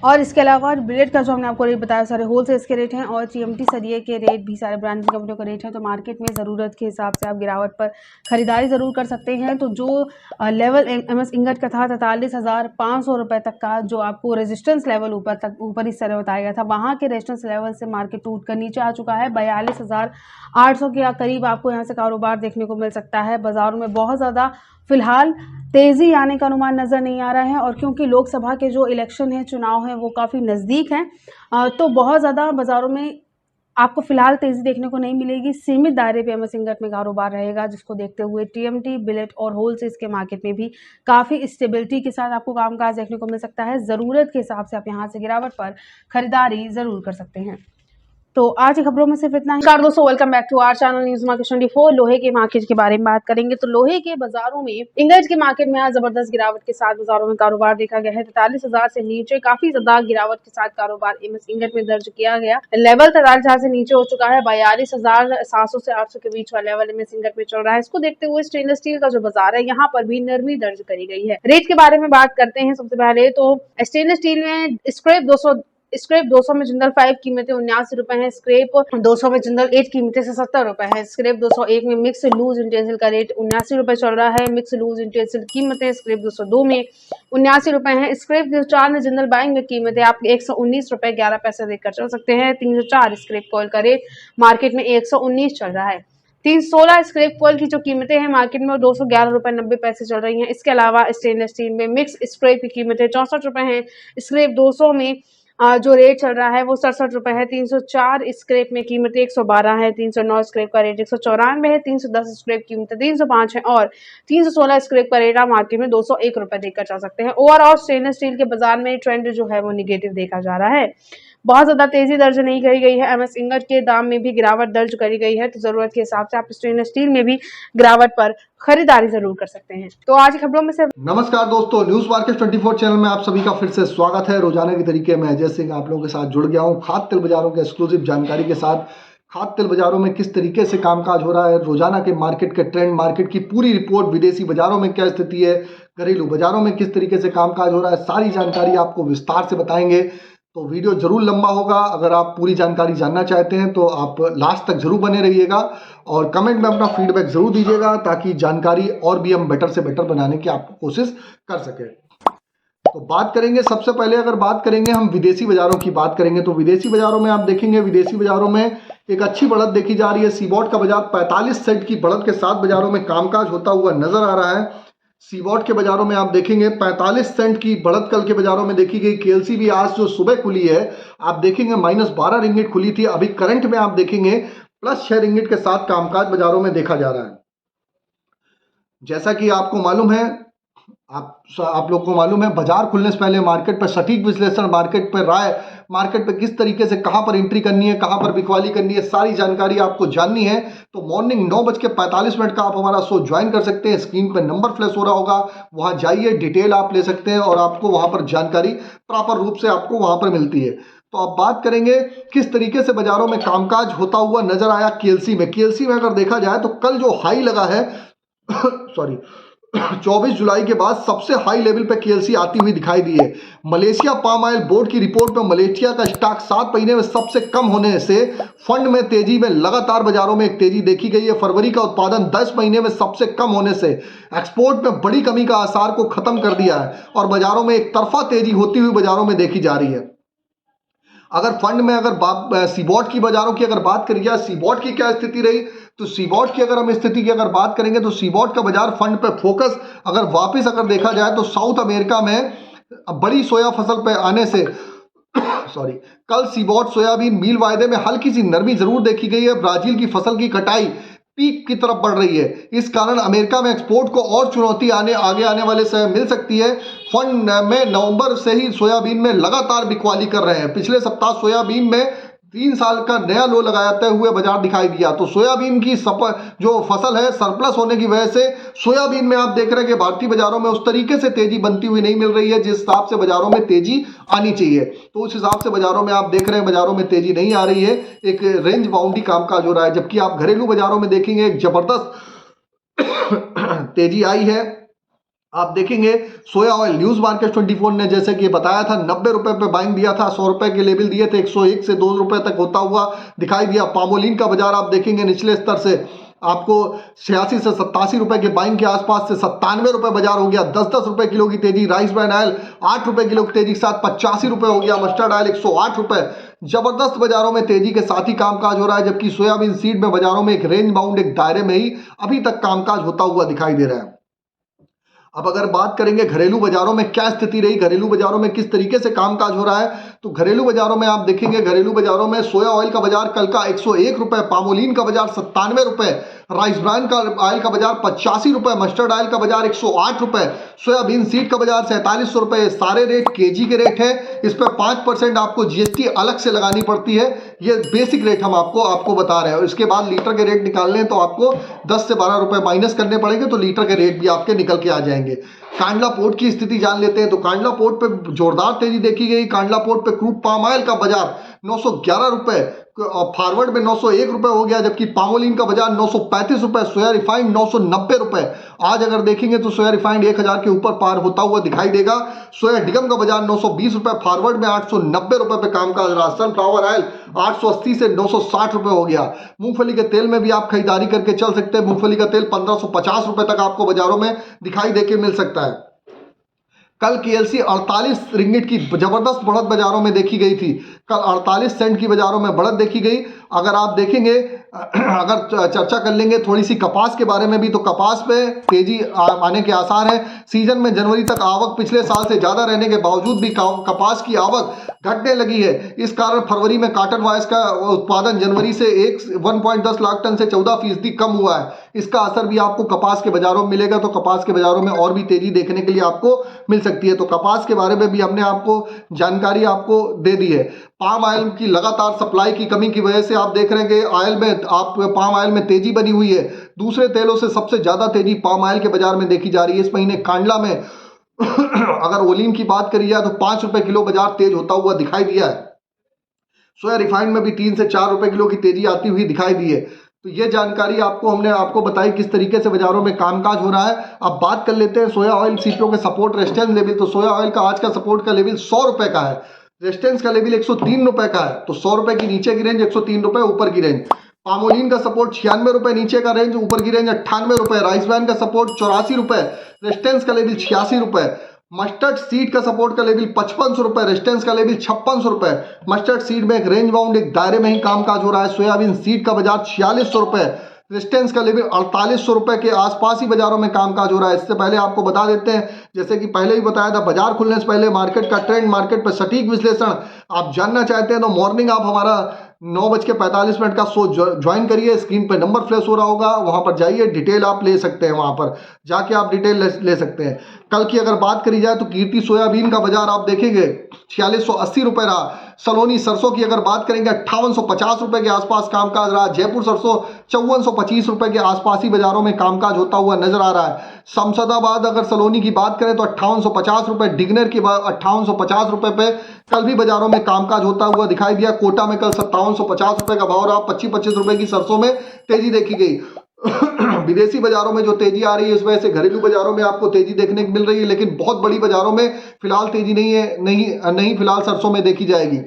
और इसके अलावा बिलेट का जो हमने आपको रेट बताया सारे होलसेल्स के रेट हैं और टीएमटी सरिये के रेट भी सारे ब्रांडेड कंपनियों का रेट है। तो मार्केट में ज़रूरत के हिसाब से आप गिरावट पर खरीदारी ज़रूर कर सकते हैं। तो जो लेवल एमएस इंगट का था 43,500 रुपये तक का जो आपको रेजिस्टेंस लेवल ऊपर इस तरह बताया गया था, वहाँ के रेजिस्टेंस लेवल से मार्केट टूट कर नीचे आ चुका है। 42,800 के करीब आपको यहाँ से कारोबार देखने को मिल सकता है। बाज़ारों में बहुत ज़्यादा फिलहाल तेज़ी आने का अनुमान नज़र नहीं आ रहा है और क्योंकि लोकसभा के जो इलेक्शन है, चुनाव है, वो काफ़ी नज़दीक हैं तो बहुत ज़्यादा बाज़ारों में आपको फिलहाल तेजी देखने को नहीं मिलेगी। सीमित दायरे पे एमएस इंगट में कारोबार रहेगा, जिसको देखते हुए टीएमटी, बिलेट और होलसेल्स के मार्केट में भी काफ़ी स्टेबिलिटी के साथ आपको कामकाज देखने को मिल सकता है। ज़रूरत के हिसाब से आप यहाँ से गिरावट पर खरीदारी ज़रूर कर सकते हैं। तो आज की खबरों में सिर्फ इतना ही। नमस्कार दोस्तों, welcome back to our channel news market 24। लोहे के मार्केट के बारे में बात करेंगे तो लोहे के बाजारों में इंगट के मार्केट में आज जबरदस्त गिरावट के साथ बाजारों में कारोबार देखा गया है। 43,000 से नीचे काफी ज्यादा गिरावट के साथ कारोबार एमएस इंगट में दर्ज किया गया। लेवल 43,000 से नीचे हो चुका है। 42,700 से 800 के बीच वाला लेवल एमएस इंगट में चल रहा है। इसको देखते हुए स्टेनलेस स्टील का जो बाजार है, यहाँ पर भी नरमी दर्ज करी गई है। रेट के बारे में बात करते हैं। सबसे पहले तो स्टेनलेस स्टील में स्क्रैप 200 में जिंदल 5 कीमतें 79 रुपए है। स्क्रैप 200 में जिंदल 8 कीमतें से 70 रुपए है। स्क्रैप 201 में मिक्स लूज इंटेंसिल का रेट 79 रुपए चल रहा है। मिक्स लूज इंटेंसिल कीमतें स्क्रैप 202 में 79 रुपए है। स्क्रैप 204 में जिंदल बाइंग में कीमतें आप 119 रुपए 11 पैसे देकर चल सकते हैं। 304 स्क्रैप कॉयल का रेट मार्केट में 119 चल रहा है। 316 स्क्रैप कॉयल की जो कीमतें हैं मार्केट में वो 211 रुपए 90 पैसे चल रही हैं। इसके अलावा स्टेनलेस स्टील में मिक्स स्क्रैप की कीमतें 64 रुपए हैं। स्क्रैप 200 में जो रेट चल रहा है वो 67 रुपए है। 304 स्क्रैप में कीमतें 112 है। 309 स्क्रैप का रेट 194 है। 310 स्क्रैप कीमतें 305 है और 316 स्क्रैप का रेट आप मार्केट में 201 रुपए देकर चल सकते हैं। ओवरऑल स्टेनलेस स्टील के बाजार में ट्रेंड जो है वो निगेटिव देखा जा रहा है। बहुत ज्यादा तेजी दर्ज नहीं करी गई है। एमएस इंगट के दाम में भी गिरावट दर्ज करी गई है, तो जरूरत के हिसाब से आप स्टेनलेस स्टील में भी गिरावट पर खरीदारी जरूर कर सकते हैं। तो आज की खबरों में से नमस्कार दोस्तों, न्यूज मार्केट 24 चैनल में आप सभी का फिर से स्वागत है। रोजाना के तरीके मैं अजय सिंह आप लोगों के साथ जुड़ गया हूं खाद्य तेल बाजारों के एक्सक्लूसिव जानकारी के साथ। खाद्य तेल बाजारों में किस तरीके से कामकाज हो रहा है, रोजाना के मार्केट के ट्रेंड, मार्केट की पूरी रिपोर्ट, विदेशी बाजारों में क्या स्थिति है, घरेलू बाजारों में किस तरीके से कामकाज हो रहा है, सारी जानकारी आपको विस्तार से बताएंगे। तो वीडियो जरूर लंबा होगा। अगर आप पूरी जानकारी जानना चाहते हैं तो आप लास्ट तक जरूर बने रहिएगा और कमेंट में अपना फीडबैक जरूर दीजिएगा, ताकि जानकारी और भी हम बेटर से बेटर बनाने की आपको कोशिश कर सके। तो बात करेंगे, सबसे पहले अगर बात करेंगे हम विदेशी बाजारों की बात करेंगे तो विदेशी बाजारों में आप देखेंगे, विदेशी बाजारों में एक अच्छी बढ़त देखी जा रही है। सीबॉट का बाजार 45 सेंट की बढ़त के साथ बाजारों में कामकाज होता हुआ नजर आ रहा है। सीबॉट के बाजारों में आप देखेंगे 45 सेंट की बढ़त कल के बाजारों में देखी गई। केएलसी भी आज जो सुबह खुली है आप देखेंगे -12 रिंगिट खुली थी। अभी करंट में आप देखेंगे +6 रिंगिट के साथ कामकाज बाजारों में देखा जा रहा है। जैसा कि आपको मालूम है, आप लोग को मालूम है, बाजार खुलने से पहले मार्केट पर सटीक विश्लेषण, मार्केट पर राय, मार्केट पर किस तरीके से कहां पर एंट्री करनी है, कहां पर बिकवाली करनी है, सारी जानकारी आपको जाननी है तो मॉर्निंग 9:45 का आप हमारा शो ज्वाइन कर सकते हैं। स्क्रीन पर नंबर फ्लैश हो रहा होगा, वहां जाइए, डिटेल आप ले सकते हैं और आपको वहां पर जानकारी प्रॉपर रूप से आपको वहां पर मिलती है। तो अब बात करेंगे किस तरीके से बाजारों में कामकाज होता हुआ नजर आया केएलसी में। केएलसी में अगर देखा जाए तो कल जो हाई लगा है सॉरी 24 जुलाई के बाद सबसे हाई लेवल पे केएलसी आती हुई दिखाई दी है। मलेशिया पाम ऑयल बोर्ड की रिपोर्ट में मलेशिया का स्टॉक 7 महीने में सबसे कम होने से फंड में तेजी में लगातार बाजारों में एक तेजी देखी गई है। फरवरी का उत्पादन 10 महीने में सबसे कम होने से एक्सपोर्ट में बड़ी कमी का आसार को खत्म कर दिया है और बाजारों में एक तरफा तेजी होती हुई बाजारों में देखी जा रही है। अगर फंड में अगर सीबॉट की बाजारों की अगर बात करी जाए, सीबॉट की क्या स्थिति रही, तो सीबॉट की अगर हम स्थिति की अगर बात करेंगे तो सीबॉट का बाजार फंड पे फोकस अगर वापस अगर देखा जाए तो साउथ अमेरिका में बड़ी सोया फसल पे आने से सॉरी कल सीबॉट सोयाबीन मील वायदे में हल्की सी नरमी जरूर देखी गई है। ब्राजील की फसल की कटाई पीक की तरफ बढ़ रही है, इस कारण अमेरिका में एक्सपोर्ट को और चुनौती आगे आने वाले समय मिल सकती है। फंड में नवंबर से ही सोयाबीन में लगातार बिकवाली कर रहे हैं। पिछले सप्ताह सोयाबीन में 3 साल का नया लो लगाते हुए बाजार दिखाई दिया। तो सोयाबीन की जो फसल है सरप्लस होने की वजह से सोयाबीन में आप देख रहे हैं कि भारतीय बाजारों में उस तरीके से तेजी बनती हुई नहीं मिल रही है जिस हिसाब से बाजारों में तेजी आनी चाहिए। तो उस हिसाब से बाजारों में आप देख रहे हैं बाजारों में तेजी नहीं आ रही है, एक रेंज बाउंड ही कामकाज हो रहा है। जबकि आप घरेलू बाजारों में देखेंगे एक जबरदस्त तेजी आई है। आप देखेंगे सोया ऑयल, न्यूज मार्केट 24 ने जैसे कि बताया था 90 रुपए पे बाइंग दिया था, 100 रुपए के लेवल दिए थे, 101 से 2 रुपए तक होता हुआ दिखाई दिया। पामोलिन का बाजार आप देखेंगे निचले स्तर से आपको 86 से 87 रुपए के बाइंग के आसपास से 97 रुपए बाजार हो गया। 10-10 रुपए किलो की तेजी। राइस ब्रांड ऑयल 8 रुपए किलो की तेजी के साथ 85 रुपए हो गया। मस्टर्ड ऑयल 108 रुपए। जबरदस्त बाजारों में तेजी के साथ ही कामकाज हो रहा है। जबकि सोयाबीन सीड में बाजारों में एक रेंज बाउंड एक दायरे में ही अभी तक कामकाज होता हुआ दिखाई दे रहा है। अब अगर बात करेंगे घरेलू बाजारों में क्या स्थिति रही, घरेलू बाजारों में किस तरीके से कामकाज हो रहा है, तो घरेलू बाजारों में आप देखेंगे घरेलू बाजारों में सोया ऑयल का बाजार कल का 101 रुपए, पामोलिन का बाजार 97 रुपए, राइस ब्रान का ऑयल का बाजार 85 रुपए, मस्टर्ड ऑयल का बाजार 108 रुपए, सोयाबीन सीड का बाजार 4700 रुपए। सारे रेट केजी के रेट है। इस पर 5% आपको जीएसटी अलग से लगानी पड़ती है। ये बेसिक रेट हम आपको बता रहे हैं। और इसके बाद लीटर के रेट निकालने हैं तो आपको 10 से 12 रुपए माइनस करने पड़ेंगे, तो लीटर के रेट भी आपके निकल के आ जाएंगे। कांडला पोर्ट की स्थिति जान लेते हैं। तो कांडला पोर्ट पे जोरदार तेजी देखी गई। कांडला पोर्ट पे क्रूड पाम ऑयल का बाजार 911 रुपए, फॉरवर्ड में 901 रुपए हो गया, जबकि पामोलिन का बाजार 935 रुपए, सोया रिफाइंड 990 रुपए। आज अगर देखेंगे तो सोया रिफाइंड 1000 के ऊपर पार होता हुआ दिखाई देगा। सोया डिगम का बाजार 920 रुपए, फॉरवर्ड में 890 रुपए पे कामकाज रहा। सनफ्लावर ऑयल 880 से 960 रुपए हो गया। मूंगफली के तेल में भी आप खरीदारी करके चल सकते हैं। मूंगफली का तेल 1550 रुपए तक आपको बाजारों में दिखाई देके मिल सकता है। कल केएलसी 48 रिंगिट की जबरदस्त बढ़त बाजारों में देखी गई थी। कल 48 सेंट की बाजारों में बढ़त देखी गई। अगर आप देखेंगे, अगर चर्चा कर लेंगे थोड़ी सी कपास के बारे में भी, तो कपास पे तेजी आने के आसार है। सीजन में जनवरी तक आवक पिछले साल से ज्यादा रहने के बावजूद भी कपास की आवक घटने लगी है। इस कारण फरवरी में कॉटन वाइज का उत्पादन जनवरी से 1.10 लाख टन से 14% कम हुआ है। इसका असर भी आपको कपास के बाजारों में मिलेगा। तो कपास के बाजारों में और भी तेजी देखने के लिए आपको मिल सकती है। तो कपास के बारे में भी हमने आपको जानकारी आपको दे दी है। पाम ऑयल की लगातार सप्लाई की कमी की वजह से आप देख रहे हैं कि ऑयल में पाम ऑयल में तेजी बनी हुई है। दूसरे तेलों से सबसे ज्यादा तेजी पाम ऑयल के बाजार में देखी जा रही है। इस महीने कांडला में अगर ओलिन की बात करी जाए तो 5 रुपए किलो बाजार तेज होता हुआ दिखाई दिया है। सोया रिफाइंड में भी 3 से 4 रुपए किलो की तेजी आती हुई दिखाई दी है। तो ये जानकारी हमने आपको बताई किस तरीके से बाजारों में कामकाज हो रहा है। अब बात कर लेते हैं सोया ऑयल सीपीओ के सपोर्ट रेजिस्टेंस लेवल। तो सोया ऑयल का आज का सपोर्ट का लेवल 100 रुपए का है। रेजिस्टेंस का लेवल 103 रुपए का है। तो 100 रुपए की नीचे की रेंज, 103 रुपए ऊपर की रेंज। पामोलिन का सपोर्ट 96 रुपए नीचे का रेंज, ऊपर की रेंज 98 रुपए। राइस ब्रान का सपोर्ट 84 रुपए, रेजिस्टेंस का लेवल 86 रुपए। मस्टर्ड सीड का सपोर्ट का लेवल 5500 रुपए, रेजिस्टेंस का लेवल 5600 रुपए। मस्टर्ड सीड में एक रेंज बाउंड एक दायरे में ही कामकाज हो रहा है। सोयाबीन सीड का बाजार 4600 रुपए, रेजिस्टेंस का लेवल 4800 रुपए के आसपास ही बाजारों में कामकाज हो रहा है। इससे पहले आपको बता देते हैं, जैसे कि पहले ही बताया था, बाजार खुलने से पहले मार्केट का ट्रेंड, मार्केट पर सटीक विश्लेषण आप जानना चाहते हैं तो मॉर्निंग आप हमारा 9:45 का शो ज्वाइन करिए। स्क्रीन पर नंबर फ्लैश हो रहा होगा, वहां पर जाइए, डिटेल आप ले सकते हैं। वहां पर जाके आप डिटेल ले सकते हैं। कल की अगर बात करी जाए तो कीर्ति सोयाबीन का बाजार आप देखेंगे 4680 रुपए रहा। सलोनी सरसों की अगर बात करेंगे 5850 रुपए के आसपास कामकाज रहा। जयपुर सरसों 5425 रुपए के आसपास ही बाजारों में कामकाज होता हुआ नजर आ रहा है। शमशदाबाद अगर सलोनी की बात करें तो 5850 रुपए, डिगनर की 5850 रुपए पे कल भी बाजारों में कामकाज होता हुआ दिखाई दिया। कोटा में कल 5750 रुपए का भाव रहा। 25-25 रुपए की सरसों में तेजी देखी गई। विदेशी बाजारों में जो तेजी आ रही है, इस वजह से घरेलू बाजारों में आपको तेजी देखने को मिल रही है, लेकिन बहुत बड़ी बाजारों में फिलहाल तेजी नहीं है, नहीं फिलहाल सरसों में देखी जाएगी।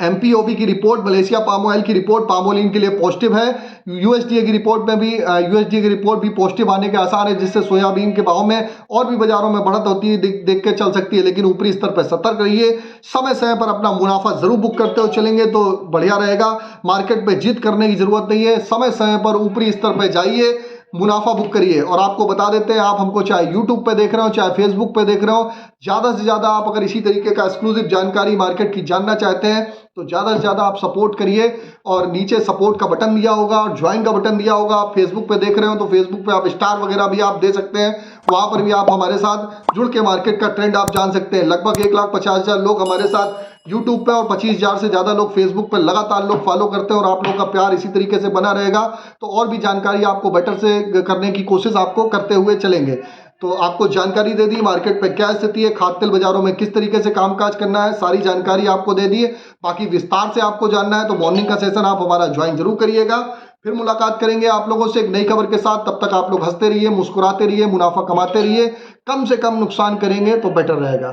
एमपीओबी की रिपोर्ट, मलेशिया पाम ऑयल की रिपोर्ट पामोलिन के लिए पॉजिटिव है। यूएसडीए की रिपोर्ट में भी पॉजिटिव आने के आसार है, जिससे सोयाबीन के भाव में और भी बाजारों में बढ़त होती है देख के चल सकती है। लेकिन ऊपरी स्तर पर सतर्क रहिए। समय समय पर अपना मुनाफा जरूर बुक करते हो चलेंगे तो बढ़िया रहेगा। मार्केट में जिद करने की जरूरत नहीं है। समय समय पर ऊपरी स्तर पर जाइए, मुनाफा बुक करिए। और आपको बता देते हैं, आप हमको चाहे यूट्यूब पे देख रहे हो चाहे फेसबुक पे देख रहे हो, ज्यादा से ज्यादा आप अगर इसी तरीके का एक्सक्लूसिव जानकारी मार्केट की जानना चाहते हैं तो ज्यादा से ज्यादा आप सपोर्ट करिए। और नीचे सपोर्ट का बटन दिया होगा और ज्वाइन का बटन दिया होगा। आप फेसबुक पे देख रहे हो तो फेसबुक पे आप स्टार वगैरह भी आप दे सकते हैं। वहां पर भी आप हमारे साथ जुड़ के मार्केट का ट्रेंड आप जान सकते हैं। लगभग 1,50,000 लोग हमारे साथ यूट्यूब पे और 25,000 से ज्यादा लोग फेसबुक पे लगातार लोग फॉलो करते हैं। और आप लोग का प्यार इसी तरीके से बना रहेगा तो और भी जानकारी आपको बेटर से करने की कोशिश आपको करते हुए चलेंगे। तो आपको जानकारी दे दी मार्केट पे क्या स्थिति है, खाद्य तेल बाजारों में किस तरीके से कामकाज करना है, सारी जानकारी आपको दे दी है। बाकी विस्तार से आपको जानना है तो मॉर्निंग का सेशन आप हमारा ज्वाइन जरूर करिएगा। फिर मुलाकात करेंगे आप लोगों से एक नई खबर के साथ। तब तक आप लोग हंसते रहिए, मुस्कुराते रहिए, मुनाफा कमाते रहिए, कम से कम नुकसान करेंगे तो बेटर रहेगा।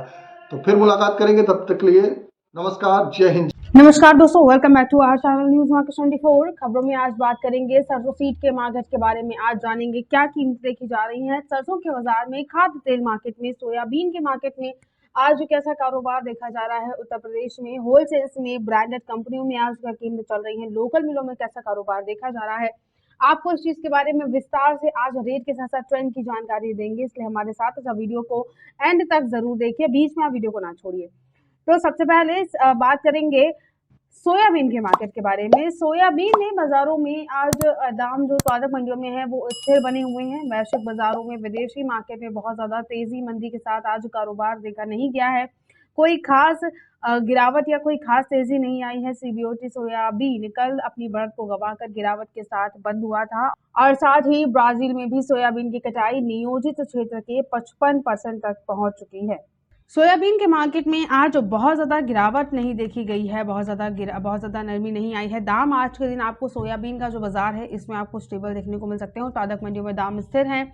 तो फिर मुलाकात करेंगे, तब तक के लिए नमस्कार, जय हिंद। नमस्कार दोस्तों, welcome back to our channel news market 24। खबरों में आज बात करेंगे सरसों सीड के मार्केट के बारे में। आज जानेंगे क्या कीमतें देखी जा रही हैं सरसों के बाजार में, खाद्य तेल मार्केट में, सोयाबीन के मार्केट में आज कैसा कारोबार देखा जा रहा है। उत्तर प्रदेश में होलसेल्स में, ब्रांडेड कंपनियों में आज क्या कीमतें चल रही हैं, लोकल मिलों में कैसा कारोबार देखा जा रहा है। आपको इस चीज के बारे में विस्तार से आज रेट के साथ साथ ट्रेंड की जानकारी देंगे, इसलिए हमारे साथ वीडियो को एंड तक जरूर देखिए, बीच में आप वीडियो को ना छोड़िए। तो सबसे पहले बात करेंगे सोयाबीन के मार्केट के बारे में। सोयाबीन ने बाजारों में आज दाम जो उत्पादक मंडियों में है वो स्थिर बने हुए हैं। वैश्विक बाजारों में विदेशी मार्केट में बहुत ज्यादा तेजी मंदी के साथ आज कारोबार देखा नहीं गया है। कोई खास गिरावट या कोई खास तेजी नहीं आई है। सीबीओटी सोयाबीन कल अपनी बढ़त को गंवाकर गिरावट के साथ बंद हुआ था और साथ ही ब्राजील में भी सोयाबीन की कटाई नियोजित क्षेत्र के 55% तक पहुंच चुकी है। सोयाबीन के मार्केट में आज बहुत ज़्यादा गिरावट नहीं देखी गई है, बहुत ज़्यादा नरमी नहीं आई है। दाम आज के दिन आपको सोयाबीन का जो बाजार है इसमें आपको स्टेबल देखने को मिल सकते हैं। उत्पादक मंडियों में दाम स्थिर हैं।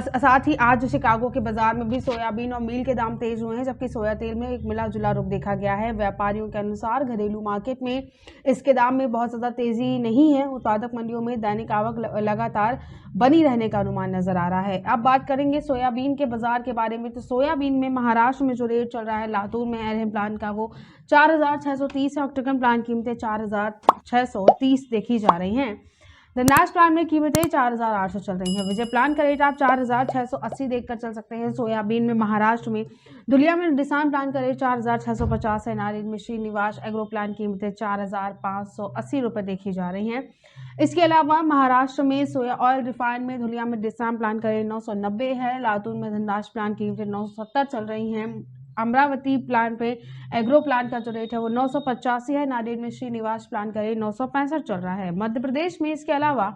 साथ ही आज शिकागो के बाजार में भी सोयाबीन और मील के दाम तेज हुए हैं, जबकि सोया तेल में एक मिला जुला रुख देखा गया है। व्यापारियों के अनुसार घरेलू मार्केट में इसके दाम में बहुत ज़्यादा तेजी नहीं है। उत्पादक मंडियों में दैनिक आवक लगातार बनी रहने का अनुमान नजर आ रहा है। अब बात करेंगे सोयाबीन के बाजार के बारे में। तो सोयाबीन में महाराष्ट्र में जो रेट चल रहा है, लातूर में अरहम प्लांट का वो 4,630 है। ऑक्टेगन प्लांट कीमतें 4,630 देखी जा रही हैं। धनराज प्लांट में कीमतें 4,800 चल रही हैं। विजय प्लांट का रेट आप 4,680 देखकर चल सकते हैं। सोयाबीन में महाराष्ट्र में धुलिया में डिसान प्लांट का रेट 4,650 है। नारियल में श्रीनिवास एग्रो प्लांट कीमतें 4,580 रुपये देखी जा रही हैं। इसके अलावा महाराष्ट्र में सोया ऑयल रिफाइंड में धुलिया में डिसान प्लांट का रेट 990 है। लातूर में धनराज प्लांट की कीमतें 970 चल रही हैं। अमरावती प्लांट पे एग्रो प्लांट का जो रेट है वो 985 है। नांदेड़ में श्रीनिवास प्लांट का रेट 965 चल रहा है। मध्य प्रदेश में इसके अलावा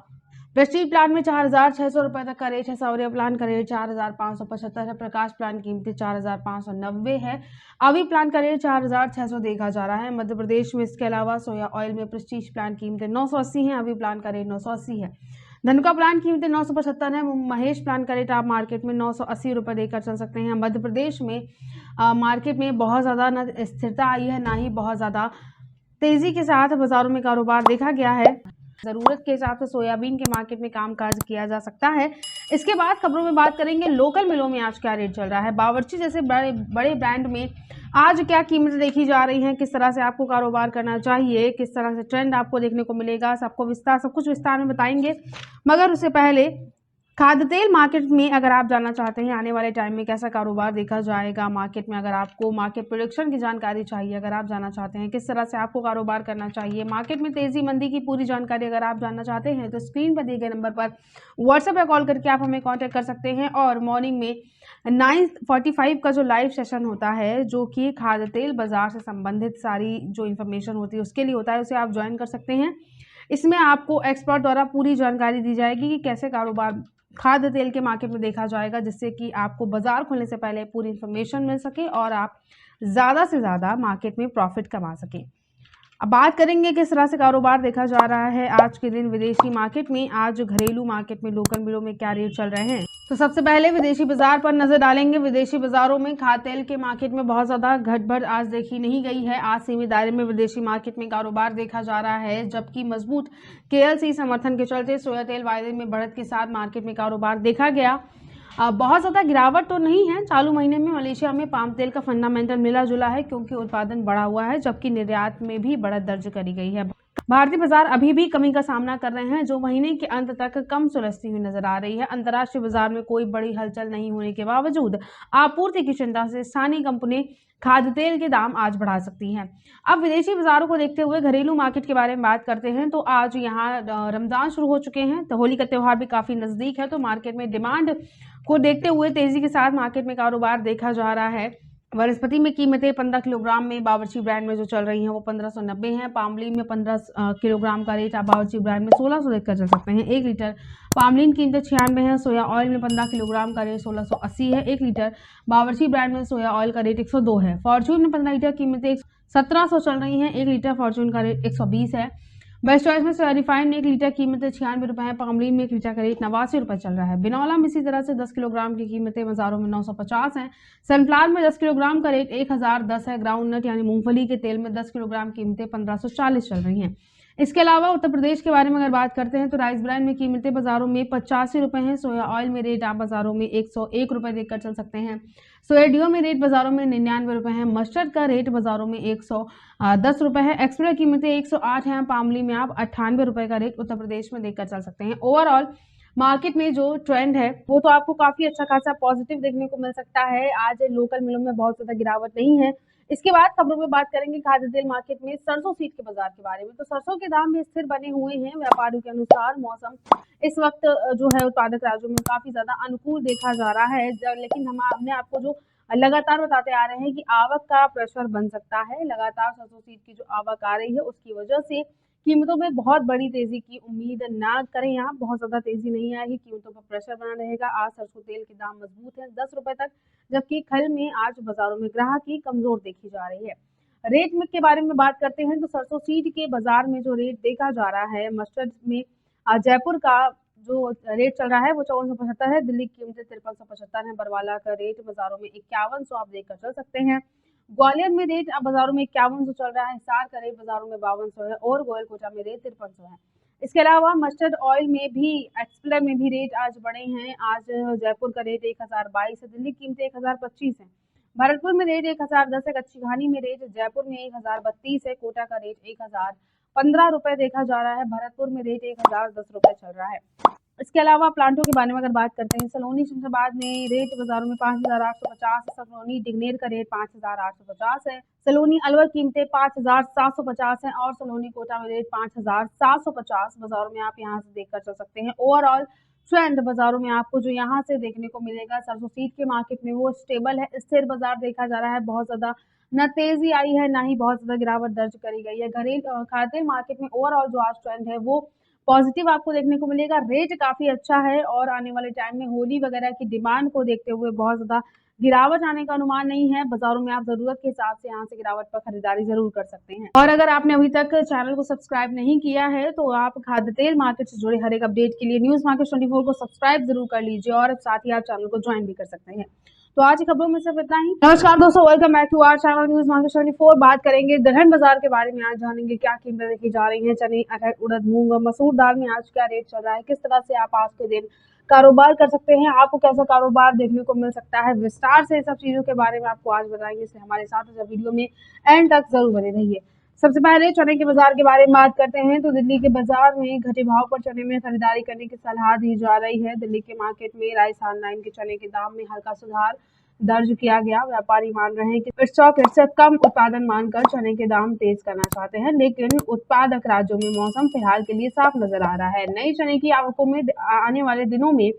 प्रेस्टीज प्लांट में 4,600 रुपये तक का रेट है। सौर्य प्लांट का रेट 4,575 है। प्रकाश प्लांट की कीमतें 4,590 है। अभी प्लांट का रेट 4,600 देखा जा रहा है। मध्य प्रदेश में इसके अलावा सोया ऑयल में प्रेस्टीज प्लांट की कीमतें 980 हैं। अभी प्लांट का रेट 980 है। धनुका प्लांट की कीमतें 975 है। महेश प्लांट का रेट आप मार्केट में 980 रुपये देकर चल सकते हैं। मध्य प्रदेश में मार्केट में बहुत ज़्यादा न स्थिरता आई है, ना ही बहुत ज़्यादा तेजी के साथ बाजारों में कारोबार देखा गया है। ज़रूरत के हिसाब से सोयाबीन के मार्केट में कामकाज किया जा सकता है। इसके बाद खबरों में बात करेंगे लोकल मिलों में आज क्या रेट चल रहा है। बावर्ची जैसे बड़े ब्रांड में आज क्या कीमतें देखी जा रही हैं, किस तरह से आपको कारोबार करना चाहिए, किस तरह से ट्रेंड आपको देखने को मिलेगा, सब कुछ विस्तार में बताएंगे। मगर उससे पहले खाद्य तेल मार्केट में अगर आप जानना चाहते हैं आने वाले टाइम में कैसा कारोबार देखा जाएगा मार्केट में, अगर आपको मार्केट प्रेडिक्शन की जानकारी चाहिए, अगर आप जानना चाहते हैं किस तरह से आपको कारोबार करना चाहिए, मार्केट में तेजी मंदी की पूरी जानकारी अगर आप जानना चाहते हैं, तो स्क्रीन पर दिए गए नंबर पर व्हाट्सएप पर कॉल करके आप हमें कॉन्टैक्ट कर सकते हैं। और मॉर्निंग में 9:45 का जो लाइव सेशन होता है, जो कि खाद्य तेल बाजार से संबंधित सारी जो इन्फॉर्मेशन होती है उसके लिए होता है, उसे आप ज्वाइन कर सकते हैं। इसमें आपको एक्सपर्ट द्वारा पूरी जानकारी दी जाएगी कि कैसे कारोबार खाद्य तेल के मार्केट में देखा जाएगा, जिससे कि आपको बाजार खुलने से पहले पूरी इन्फॉर्मेशन मिल सके और आप ज़्यादा से ज़्यादा मार्केट में प्रॉफिट कमा सकें। अब बात करेंगे किस तरह से कारोबार देखा जा रहा है आज के दिन विदेशी मार्केट में। आज घरेलू मार्केट में लोकल मिलों में क्या रेट चल रहे हैं, तो सबसे पहले विदेशी बाजार पर नजर डालेंगे। विदेशी बाजारों में खाद्य तेल के मार्केट में बहुत ज्यादा घटबढ़ आज देखी नहीं गई है। आज सीमित दायरे में विदेशी मार्केट में कारोबार देखा जा रहा है, जबकि मजबूत केएलसी समर्थन के चलते सोया तेल वायदे में बढ़त के साथ मार्केट में कारोबार देखा गया। बहुत ज़्यादा गिरावट तो नहीं है। चालू महीने में मलेशिया में पाम तेल का फंडामेंटल मिला जुला है, क्योंकि उत्पादन बढ़ा हुआ है, जबकि निर्यात में भी बढ़त दर्ज करी गई है। भारतीय बाजार अभी भी कमी का सामना कर रहे हैं, जो महीने के अंत तक कम सुलझती हुई नजर आ रही है। अंतर्राष्ट्रीय बाजार में कोई बड़ी हलचल नहीं होने के बावजूद आपूर्ति की चिंता से स्थानीय कंपनी खाद्य तेल के दाम आज बढ़ा सकती हैं। अब विदेशी बाजारों को देखते हुए घरेलू मार्केट के बारे में बात करते हैं, तो आज यहाँ रमजान शुरू हो चुके हैं, तो होली का त्यौहार भी काफी नजदीक है, तो मार्केट में डिमांड को देखते हुए तेजी के साथ मार्केट में कारोबार देखा जा रहा है। वनस्पति में कीमतें 15 किलोग्राम में बावर्ची ब्रांड में जो चल रही हैं वो 1590 हैं। पामलीन में 15 किलोग्राम का रेट आप बावर्ची ब्रांड में 1600 देखकर चल सकते हैं। 1 लीटर पामलीन कीमतें 96 है। सोया ऑयल में 15 किलोग्राम का रेट 1680 है। 1 लीटर बावर्ची ब्रांड में सोया ऑयल का रेट 102 है। फॉर्चून में 15 लीटर कीमतें 1700 चल रही हैं। 1 लीटर फॉर्चून का रेट 120 है। बेस्ट चॉइस में सोया रिफाइंड 1 लीटर कीमतें 96 रुपये है। पामलीन में 1 लीटर का रेट 89 रुपये चल रहा है। बिनौला में इसी तरह से 10 किलोग्राम की कीमतें बाजारों में 950 हैं। सनफ्लावर में 10 किलोग्राम का रेट 1010 है। ग्राउंड नट यानी मूंगफली के तेल में 10 किलोग्राम कीमतें 1540 चल रही हैं। इसके अलावा उत्तर प्रदेश के बारे में अगर बात करते हैं तो राइस ब्रांड में कीमतें बाजारों में 85 रुपए हैं। सोया ऑयल में रेट आप बाजारों में 101 रुपए देखकर चल सकते हैं। सोयाडियो में रेट बाजारों में 99 रुपए है। मस्टर्ड का रेट बाजारों में 110 रुपए है। एक्सप्रेस कीमतें 108 हैं। पामली में आप 98 रुपए का रेट उत्तर प्रदेश में देखकर चल सकते हैं। ओवरऑल मार्केट में जो ट्रेंड है वो तो आपको काफी अच्छा खासा पॉजिटिव देखने को मिल सकता है। आज लोकल मिलों में बहुत ज्यादा गिरावट नहीं है। इसके बाद खबरों में बात करेंगे खाद्य तेल मार्केट में सरसों सीड के बाजार के बारे में। तो सरसों के दाम भी स्थिर बने हुए हैं। व्यापारियों के अनुसार मौसम इस वक्त जो है उत्पादक राज्यों में काफी ज्यादा अनुकूल देखा जा रहा है, लेकिन हमने आपको जो लगातार बताते आ रहे हैं कि आवक का प्रेशर बन सकता है। लगातार सरसों सीड की जो आवक आ रही है उसकी वजह से कीमतों में बहुत बड़ी तेजी की उम्मीद ना करें। यहाँ बहुत ज्यादा तेजी नहीं आएगी, कीमतों पर प्रेशर बना रहेगा। आज सरसों तेल के दाम मजबूत है 10 रुपए तक, जबकि खल में आज बाजारों में ग्राहकी कमजोर देखी जा रही है। रेट में के बारे में बात करते हैं तो सरसों सीड के बाजार में जो रेट देखा जा रहा है, मस्टर्ड में जयपुर का जो रेट चल रहा है वो 5475 है। दिल्ली की कीमतें 5375 है। बरवाला का रेट बाजारों में 5100 आप देखकर चल सकते हैं। ग्वालियर में रेट अब बाजारों में 5100 चल रहा है। हिसार का रेट बाजारों में 5200 है और गोयलकोटा में रेट 5300 है। इसके अलावा मस्टर्ड ऑयल में भी एक्सप्लेयर में भी रेट आज बढ़े हैं। आज जयपुर का रेट 1022 है। दिल्ली की कीमतें 1025 है। भरतपुर में रेट 1010 है। कच्ची घानी में रेट जयपुर में 1032 है। कोटा का रेट 1015 रुपए देखा जा रहा है। भरतपुर में रेट 1010 रुपए चल रहा है। इसके अलावा प्लांटों के बारे में अगर बात करते हैं, सलोनी शमशाबाद में रेट बाजारों में 5850 है। सलोनी डिग्नेर का रेट 5850 है। सलोनी अलवर कीमतें 5750 है और सलोनी कोटा में रेट 5750 बाजारों में आप यहां से देखकर चल सकते हैं। ओवरऑल ट्रेंड बाजारों में आपको जो यहाँ से देखने को मिलेगा सरसों सीड के मार्केट में वो स्टेबल है, स्थिर बाजार देखा जा रहा है। बहुत ज्यादा न तेजी आई है ना ही बहुत ज्यादा गिरावट दर्ज करी गई है। घरेलू खाद्य मार्केट में ओवरऑल जो आज ट्रेंड है वो पॉजिटिव आपको देखने को मिलेगा। रेट काफी अच्छा है और आने वाले टाइम में होली वगैरह की डिमांड को देखते हुए बहुत ज्यादा गिरावट आने का अनुमान नहीं है। बाजारों में आप जरूरत के हिसाब से यहाँ से गिरावट पर खरीदारी जरूर कर सकते हैं। और अगर आपने अभी तक चैनल को सब्सक्राइब नहीं किया है तो आप खाद्य तेल मार्केट से जुड़े हर एक अपडेट के लिए न्यूज मार्केट 24 को सब्सक्राइब जरूर कर लीजिए और साथ ही आप चैनल को ज्वाइन भी कर सकते हैं। तो आज की खबरों में सिर्फ इतना ही। नमस्कार दोस्तों, welcome back to our channel news market 24। बात करेंगे दलहन बाजार के बारे में। आज जानेंगे क्या कीमतें देखी जा रही हैं। चने, अरहर, उड़द, मूंग और मसूर दाल में आज क्या रेट चल रहा है, किस तरह से आप आज के दिन कारोबार कर सकते हैं, आपको कैसा कारोबार देखने को मिल सकता है, विस्तार से सब चीजों के बारे में आपको आज बताएंगे। इसलिए हमारे साथ वीडियो में एंड तक जरूर बने रहिए। सबसे पहले चने के बाजार के बारे में बात करते हैं तो दिल्ली के बाजार में घटे भाव पर चने में खरीदारी करने की सलाह दी जा रही है। दिल्ली के मार्केट में राइस ऑनलाइन के चने के दाम में हल्का सुधार दर्ज किया गया। व्यापारी मान रहे हैं कि स्टॉक से कम उत्पादन मानकर चने के दाम तेज करना चाहते हैं, लेकिन उत्पादक राज्यों में मौसम फिलहाल के लिए साफ नजर आ रहा है। नई चने की आवकों में आने वाले दिनों में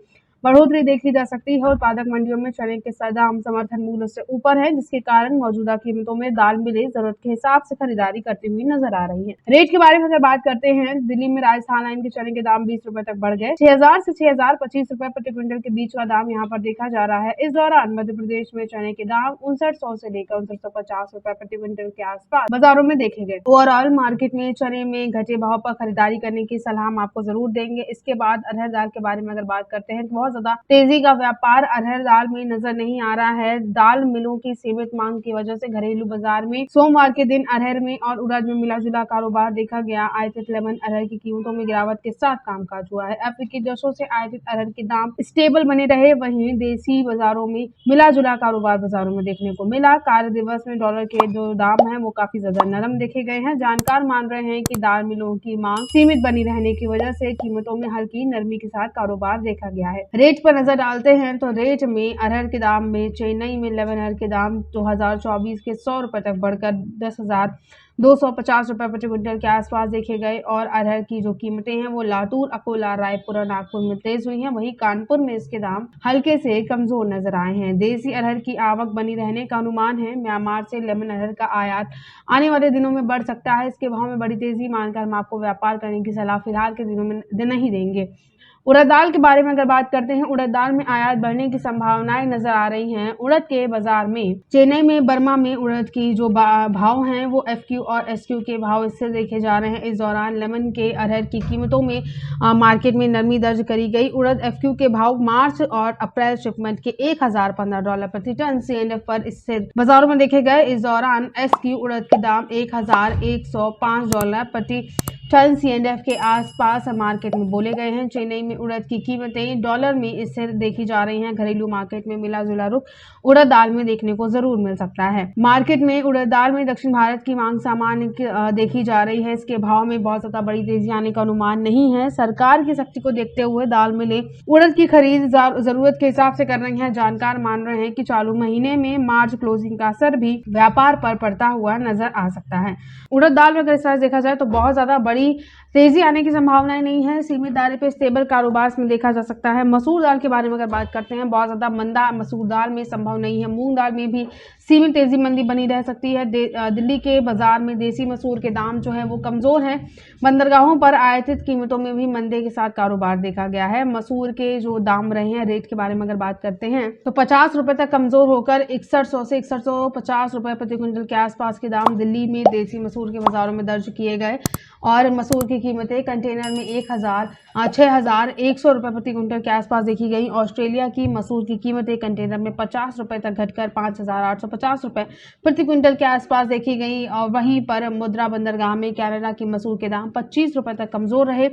बढ़ोतरी देखी जा सकती है। उत्पादक मंडियों में चने के दाम समर्थन मूल्य से ऊपर है, जिसके कारण मौजूदा कीमतों में दाल मिलें जरूरत के हिसाब से खरीदारी करती हुई नजर आ रही है। रेट के बारे में अगर बात करते हैं, दिल्ली में राइस ऑनलाइन के चने के दाम 20 रुपए तक बढ़ गए। 6000 से 6025 रुपए प्रति क्विंटल के बीच का दाम यहाँ पर देखा जा रहा है। इस दौरान मध्य प्रदेश में चने के दाम 5900 से लेकर 5950 रुपए प्रति क्विंटल के आसपास बाजारों में देखे गए। ओवरऑल मार्केट में चने में घटे भाव पर खरीदारी करने की सलाह हम आपको जरूर देंगे। इसके बाद अरहर दाल के बारे में अगर बात करते हैं तो ज्यादा तेजी का व्यापार अरहर दाल में नजर नहीं आ रहा है। दाल मिलों की सीमित मांग की वजह से घरेलू बाजार में सोमवार के दिन अरहर में और उड़द में मिला जुला कारोबार देखा गया। आयातित लेमन अरहर की कीमतों में गिरावट के साथ कामकाज हुआ है। अफ्रीकी देशों से आयातित अरहर के दाम स्टेबल बने रहे, वहीं देसी बाजारों में मिला जुला कारोबार बाजारों में देखने को मिला। कार्य दिवस में डॉलर के जो दाम है वो काफी ज्यादा नरम देखे गए हैं। जानकार मान रहे हैं कि दाल मिलों की मांग सीमित बनी रहने की वजह से कीमतों में हल्की नरमी के साथ कारोबार देखा गया है। रेट पर नजर डालते हैं तो रेट में अरहर के दाम में चेन्नई में लेमन अरहर के दाम 2024 के 100 रुपए तक बढ़कर 10,250 रुपए प्रति क्विंटल के आसपास देखे गए और अरहर की जो कीमतें हैं वो लातूर, अकोला, रायपुर और नागपुर में तेज हुई हैं। वहीं कानपुर में इसके दाम हल्के से कमजोर नजर आए हैं। देसी अरहर की आवक बनी रहने का अनुमान है। म्यांमार से लेमन अरहर का आयात आने वाले दिनों में बढ़ सकता है। इसके भाव में बड़ी तेजी मानकर हम आपको व्यापार करने की सलाह फिलहाल के दिनों में नहीं देंगे। उड़द दाल के बारे में अगर बात करते हैं, उड़द दाल में आयात बढ़ने की संभावनाएं नजर आ रही हैं। उड़द के बाजार में चेन्नई में बर्मा में उड़द की जो भाव हैं वो एफक्यू और एसक्यू के भाव इससे देखे जा रहे हैं। इस दौरान लेमन के अरहर की कीमतों में मार्केट में नरमी दर्ज करी गई। उड़द एफक्यू के भाव मार्च और अप्रैल शिपमेंट के $1015 प्रति टन CNF पर इससे बाजारों में देखे गए। इस दौरान एसक्यू उड़द के दाम $1105 प्रति टन CNF के आसपास मार्केट में बोले गए हैं। चेन्नई में उड़द की कीमतें डॉलर में स्थिर देखी जा रही हैं। घरेलू मार्केट में मिला जुला रुख उड़द दाल में देखने को जरूर मिल सकता है। मार्केट में उड़द दाल में दक्षिण भारत की मांग सामान्य देखी जा रही है। इसके भाव में बहुत ज्यादा बड़ी तेजी आने का अनुमान नहीं है। सरकार की सख्ती को देखते हुए दाल मिलें उड़द की खरीद जरूरत के हिसाब से कर रही हैं। जानकार मान रहे हैं कि चालू महीने में मार्च क्लोजिंग का असर भी व्यापार पर पड़ता हुआ नजर आ सकता है। उड़द दाल में अगर इस तरह देखा जाए तो बहुत ज्यादा बड़ी तेजी आने की संभावनाएं नहीं है। सीमित दायरे पे स्टेबल कारोबार में देखा जा सकता है। मसूर दाल के बारे में अगर बात करते हैं, बहुत ज्यादा मंदा मसूर दाल में संभव नहीं है। मूंग दाल में भी सीमित तेजी मंदी बनी रह सकती है। दिल्ली के बाजार में देसी मसूर के दाम जो है वो कमजोर है। बंदरगाहों पर आयातित कीमतों में भी मंदे के साथ कारोबार देखा गया है। मसूर के जो दाम रहे हैं, रेट के बारे में अगर बात करते हैं तो 50 रुपए तक कमजोर होकर 6100 से 6150 रुपए प्रति क्विंटल के आसपास के दाम दिल्ली में देसी मसूर के बाजारों में दर्ज किए गए। और मसूर की कीमतें कंटेनर में 6100 रुपए प्रति क्विंटल के आसपास देखी गई। ऑस्ट्रेलिया की मसूर की कीमतें कंटेनर में 50 रुपए तक घटकर 5850 रुपए प्रति क्विंटल के आसपास देखी गई। और वहीं पर मुद्रा बंदरगाह में कनाडा की मसूर के दाम 25 रुपए तक कमजोर रहे।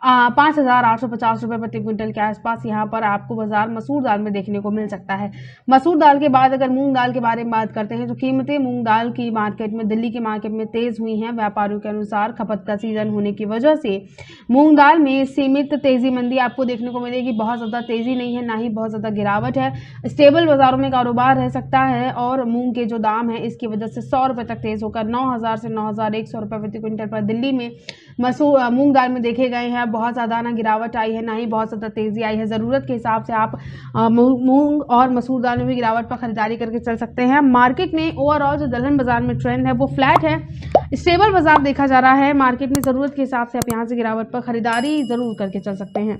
5850 रुपए प्रति क्विंटल के आसपास यहाँ पर आपको बाजार मसूर दाल में देखने को मिल सकता है। मसूर दाल के बाद अगर मूंग दाल के बारे में बात करते हैं तो कीमतें मूंग दाल की मार्केट में, दिल्ली के मार्केट में तेज हुई हैं। व्यापारियों के अनुसार खपत का सीजन होने की वजह से मूंग दाल में सीमित तेजी मंदी आपको देखने को मिलेगी। बहुत ज्यादा तेजी नहीं है, ना ही बहुत ज्यादा गिरावट है। स्टेबल बाजारों में कारोबार रह सकता है। और मूंग के जो दाम है इसकी वजह से 100 रुपए तक तेज होकर 9000 से 9100 रुपए प्रति क्विंटल पर दिल्ली में मूंग दाल में देखे गए हैं। बहुत ज्यादा ना गिरावट आई है, ना ही बहुत ज्यादा तेजी आई है। जरूरत के हिसाब से आप मूंग और मसूर दाल में भी गिरावट पर खरीदारी करके चल सकते हैं। मार्केट में ओवरऑल जो दलहन बाजार में ट्रेंड है वो फ्लैट है, स्टेबल बाजार देखा जा रहा है। मार्केट में जरूरत के हिसाब से आप यहाँ से गिरावट पर खरीदारी जरूर करके चल सकते हैं।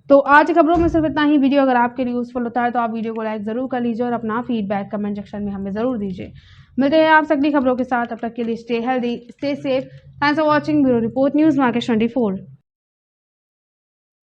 तो आज खबरों में सिर्फ इतना ही। वीडियो अगर आपके लिए यूजफुल होता है तो आप वीडियो को लाइक जरूर कर लीजिए और अपना फीडबैक कमेंट सेक्शन में हमें जरूर दीजिए। मिलते हैं आप अगली खबरों के साथ। तब तक के लिए stay healthy, stay safe. Thanks for watching. Bureau report, news market 24।